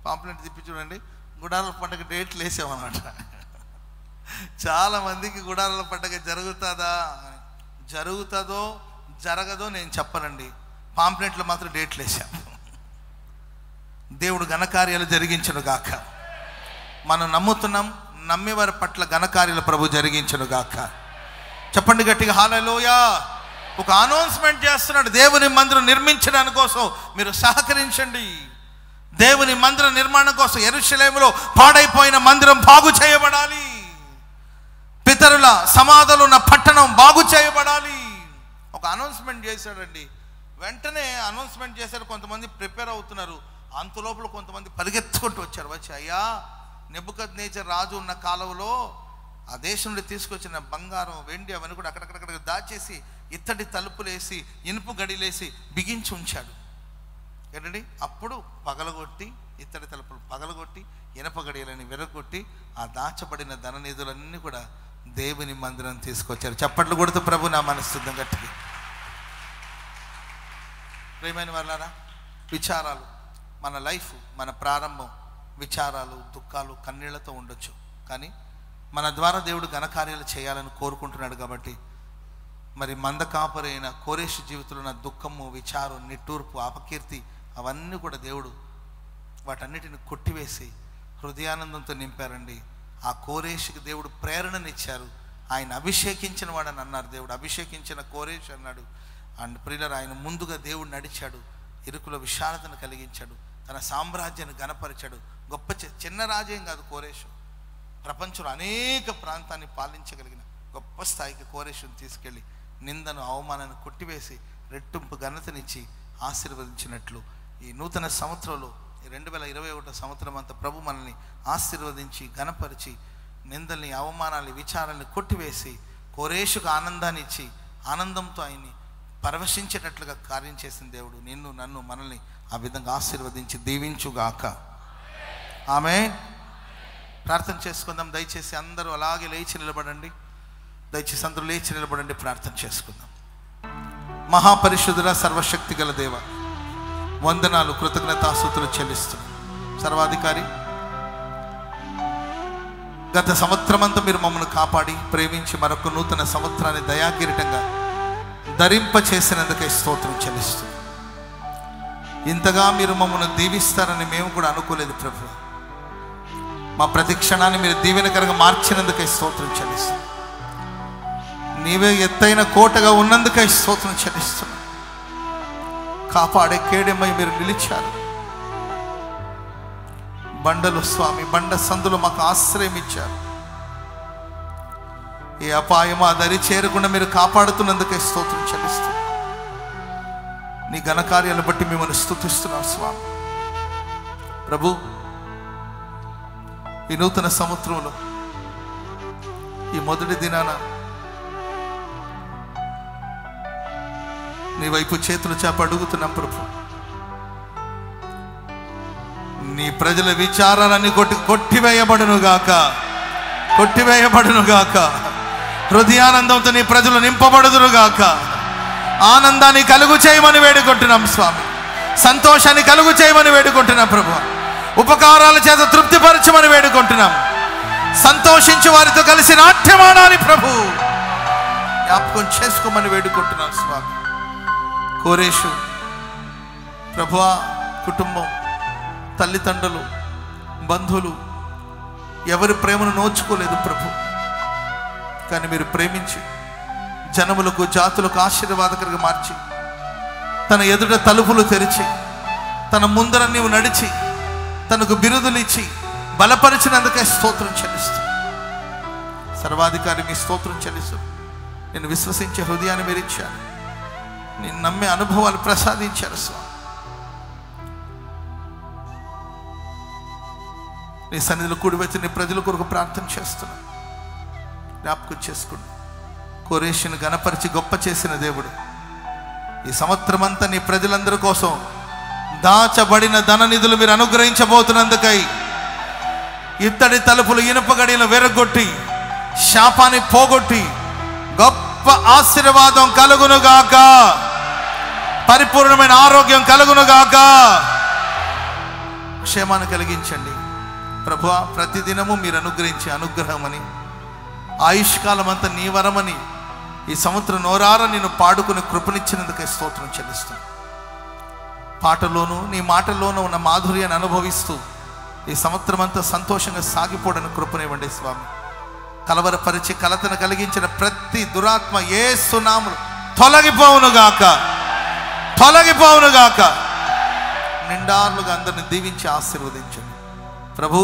పాంప్లెంట్ తిప్పి చూడండి. గుడాల పండగ డేట్లు వేసామన్నమాట. చాలామందికి గుడారాల పండగ జరుగుతుందా, జరుగుతుందో జరగదో నేను చెప్పనండి. పాంప్లెట్లు మాత్రం డేట్లు వేసాం. దేవుడు ఘనకార్యాలు జరిగించను గాక. మనం నమ్ముతున్నాం, నమ్మేవారి పట్ల ఘనకార్యాలు ప్రభు జరిగించను గాక. చెప్పండి గట్టిగా హల్లెలూయా. ఒక అనౌన్స్మెంట్ చేస్తున్నాడు, దేవుని మందిరం నిర్మించడానికి కోసం మీరు సహకరించండి. దేవుని మందిర నిర్మాణం కోసం యెరూషలేములో పాడైపోయిన మందిరం బాగు చేయబడాలి. పితరుల సమాధులు ఉన్న పట్టణం బాగు చేయబడాలి. ఒక అనౌన్స్మెంట్ చేశాడండి. వెంటనే అనౌన్స్మెంట్ చేశాడు. కొంతమంది ప్రిపేర్ అవుతున్నారు. అంతలోపల కొంతమంది పరిగెత్తుకుంటూ వచ్చారు. వచ్చి, అయ్యా, నెబుకద్నెజరు రాజు ఉన్న కాలంలో ఆ దేశం నుండి తీసుకొచ్చిన బంగారం, వెండి అవన్నీ కూడా అక్కడక్కడ దాచేసి ఇత్తడి తలుపులేసి ఇనుపు గడిలేసి బిగించి ఉంచాడు. ఏంటండి, అప్పుడు పగలగొట్టి ఇత్తడి తలుపులు పగలగొట్టి ఇనప గడియలని విరగొట్టి ఆ దాచబడిన ధన నిధులన్నీ కూడా దేవుని మందిరం తీసుకొచ్చారు. చప్పట్లు కొడుతూ ప్రభు నా మనస్సుద్ధం గట్టిగా. ప్రియమైన వాళ్ళారా, విచారాలు మన లైఫ్, మన ప్రారంభం విచారాలు, దుఃఖాలు, కన్నీళ్లతో ఉండొచ్చు. కానీ మన ద్వారా దేవుడు ఘనకార్యాలు చేయాలని కోరుకుంటున్నాడు. కాబట్టి మరి మందకాపరైన కోరేషు జీవితంలో ఉన్న దుఃఖము, విచారం, నిట్టూర్పు, అపకీర్తి అవన్నీ కూడా దేవుడు వాటన్నిటిని కొట్టివేసి హృదయానందంతో నింపారండి. ఆ కోరేషుకి దేవుడు ప్రేరణనిచ్చారు. ఆయన అభిషేకించిన వాడని అన్నారు. దేవుడు అభిషేకించిన కోరేషు అన్నాడు. అండ్ ప్రియులర్, ఆయన ముందుగా దేవుడు నడిచాడు. ఇరుకులో విశాలతను కలిగించాడు. తన సామ్రాజ్యాన్ని ఘనపరిచాడు. గొప్ప చిన్న రాజ్యం కాదు కోరేషు. ప్రపంచంలో అనేక ప్రాంతాన్ని పాలించగలిగిన గొప్ప స్థాయికి కోరేషుని తీసుకెళ్ళి నిందను, అవమానాన్ని కొట్టివేసి రెట్టింపు ఘనతనిచ్చి ఆశీర్వదించినట్లు ఈ నూతన సంవత్సరంలో 2021 సంవత్సరం అంతా ప్రభు మనల్ని ఆశీర్వదించి ఘనపరిచి నిందల్ని, అవమానాన్ని, విచారాన్ని కొట్టివేసి కోరేషుకు ఆనందాన్ని ఇచ్చి ఆనందంతో ఆయన్ని పరవశించేటట్లుగా కార్యం చేసిన దేవుడు నిన్ను, నన్ను, మనల్ని ఆ విధంగా ఆశీర్వదించి దీవించుగాక. ఆమేన్. ప్రార్థన చేసుకుందాం. దయచేసి అందరూ అలాగే లేచి నిలబడండి. దయచేసి అందరూ లేచి నిలబడండి. ప్రార్థన చేసుకుందాం. మహాపరిశుద్ధుల సర్వశక్తి గల దేవ, వందనాలు, కృతజ్ఞతాస్తుతులు చెల్లిస్తున్నాం. సర్వాధికారి, గత సంవత్సరం అంతా మీరు మమ్మల్ని కాపాడి ప్రేమించి మరొక నూతన సంవత్సరాన్ని దయాకిరీటంగా ధరింప చేసినందుకే స్తోత్రం చెల్లిస్తున్నాం. ఇంతగా మీరు మమ్మల్ని దీవిస్తారని మేము కూడా అనుకోలేదు ప్రభు. మా ప్రతి క్షణాన్ని మీరు దీవెనకరంగా మార్చినందుకే స్తోత్రం చెల్లిస్తున్నాం. నీవే ఎత్తైన కోటగా ఉన్నందుకే స్తోత్రం చెల్లిస్తున్నాం. కాపాడే కేడెమై మీరు నిలిచారు. బండలు స్వామి, బండ సందులు మాకు ఆశ్రయం ఇచ్చారు. ఏ అపాయం ఆ దరి చేరకుండా మీరు కాపాడుతున్నందుకే స్తోత్రం చెల్లిస్తున్నాం. నీ ఘనకార్యాలను బట్టి మిమ్మల్ని స్తుతిస్తున్నాం స్వామి. ప్రభు, ఈ నూతన సంవత్సరంలో ఈ మొదటి దినాన నీ వైపు చేతులు చాప అడుగుతున్నాం ప్రభు. నీ ప్రజల విచారాలన్నీ కొట్టివేయబడునుగాక, కొట్టివేయబడునుగాక. హృదయానందంతో నీ ప్రజలు నింపబడుదురుగాక. ఆనందాన్ని కలుగు చేయమని వేడుకుంటున్నాం స్వామి. సంతోషాన్ని కలుగు చేయమని వేడుకుంటున్నాం ప్రభు. ఉపకారాల చేత తృప్తిపరచమని వేడుకుంటున్నాం. సంతోషించి వారితో కలిసి నాట్యమాడాలి ప్రభు, జ్ఞాపకం చేసుకోమని వేడుకుంటున్నాం స్వామి. కోరేషు ప్రభువా, కుటుంబం, తల్లిదండ్రులు, బంధువులు ఎవరి ప్రేమను నోచుకోలేదు ప్రభు. కానీ మీరు ప్రేమించి జనములకు, జాతులకు ఆశీర్వాదకరంగా మార్చి, తన ఎదుట తలుపులు తెరిచి, తన ముందర నీవు నడిచి, తనకు బిరుదులు ఇచ్చి బలపరిచినందుకే స్తోత్రం చెల్లిస్తూ, సర్వాధికారి మీ స్తోత్రం చెల్లిస్తూ, నేను విశ్వసించే హృదయాన్ని మీరు ఇచ్చారు, నేను నమ్మే అనుభవాలు ప్రసాదించారు స్వామి. నీ సన్నిధిలో కూడి వచ్చి నీ ప్రజల కొరకు ప్రార్థన చేస్తున్నాను. జ్ఞాపకం చేసుకోండి. కోరేషుని గణపరిచి గొప్ప చేసిన దేవుడు, ఈ సంవత్సరం అంతా నీ ప్రజలందరి కోసం దాచబడిన ధన నిధులు మీరు అనుగ్రహించబోతున్నందుకై ఇత్తడి తలుపులు, ఇనుప గడియలు విరగొట్టి, శాపాన్ని పోగొట్టి గొప్ప ఆశీర్వాదం కలుగునుగాక, పరిపూర్ణమైన ఆరోగ్యం కలుగునుగాక, క్షేమాన్ని కలిగించండి ప్రభువా. ప్రతిదినము మీరు అనుగ్రహించే అనుగ్రహమని, ఆయుష్కాలం అంతా నీ వరమని ఈ సంవత్సరం నోరార నేను పాడుకుని కృపనిచ్చినందుకే స్తోత్రం చెల్లిస్తాను. పాటలోనూ నీ మాటల్లోనూ ఉన్న మాధుర్యాన్ని అనుభవిస్తూ ఈ సంవత్సరం అంతా సంతోషంగా సాగిపోవడానికి కృపనివ్వండి స్వామి. కలవరపరిచి కలతను కలిగించిన ప్రతి దురాత్మ యేసు నామములో తొలగిపోవునుగాక, తొలగిపోవునుగాక. నిండార్లుగా అందరిని దీవించి ఆశీర్వదించండి ప్రభు.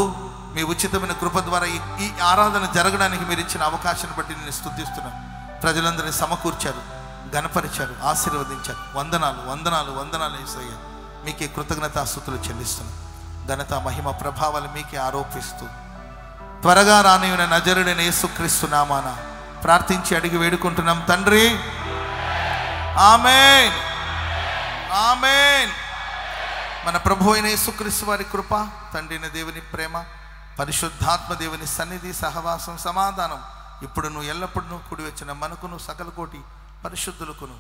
మీ ఉచితమైన కృప ద్వారా ఈ ఆరాధన జరగడానికి మీరు ఇచ్చిన అవకాశాన్ని బట్టి నేను స్తుతిస్తున్నాను. ప్రజలందరినీ సమకూర్చారు, ఘనపరిచారు, ఆశీర్వదించారు. వందనాలు, వందనాలు, వందనాలు యేసయ్య. మీకే కృతజ్ఞతాస్తుతులు చెల్లిస్తున్నాను. ఘనత, మహిమ, ప్రభావాలు మీకే ఆరోపిస్తూ త్వరగా రానియున్న నజరుడైన యేసుక్రీస్తు నామాన ప్రార్థించి అడిగి వేడుకుంటున్నాం తండ్రి. ఆమేన్, ఆమేన్. మన ప్రభు అయిన యేసుక్రీస్తు వారి కృప, తండ్రిన దేవుని ప్రేమ, పరిశుద్ధాత్మ దేవుని సన్నిధి, సహవాసం, సమాధానం ఇప్పుడును ఎల్లప్పుడూ కూడి వచ్చిన మనకును సకల కోటి పరిశుద్ధులకును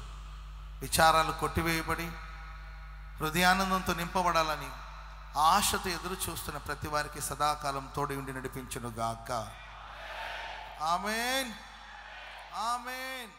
విచారాలు కొట్టివేయబడి హృదయానందంతో నింపబడాలని ఆశతో ఎదురు చూస్తున్న ప్రతి వారికి సదాకాలం తోడి ఉండి నడిపించును గాక. ఆమేన్, ఆమేన్.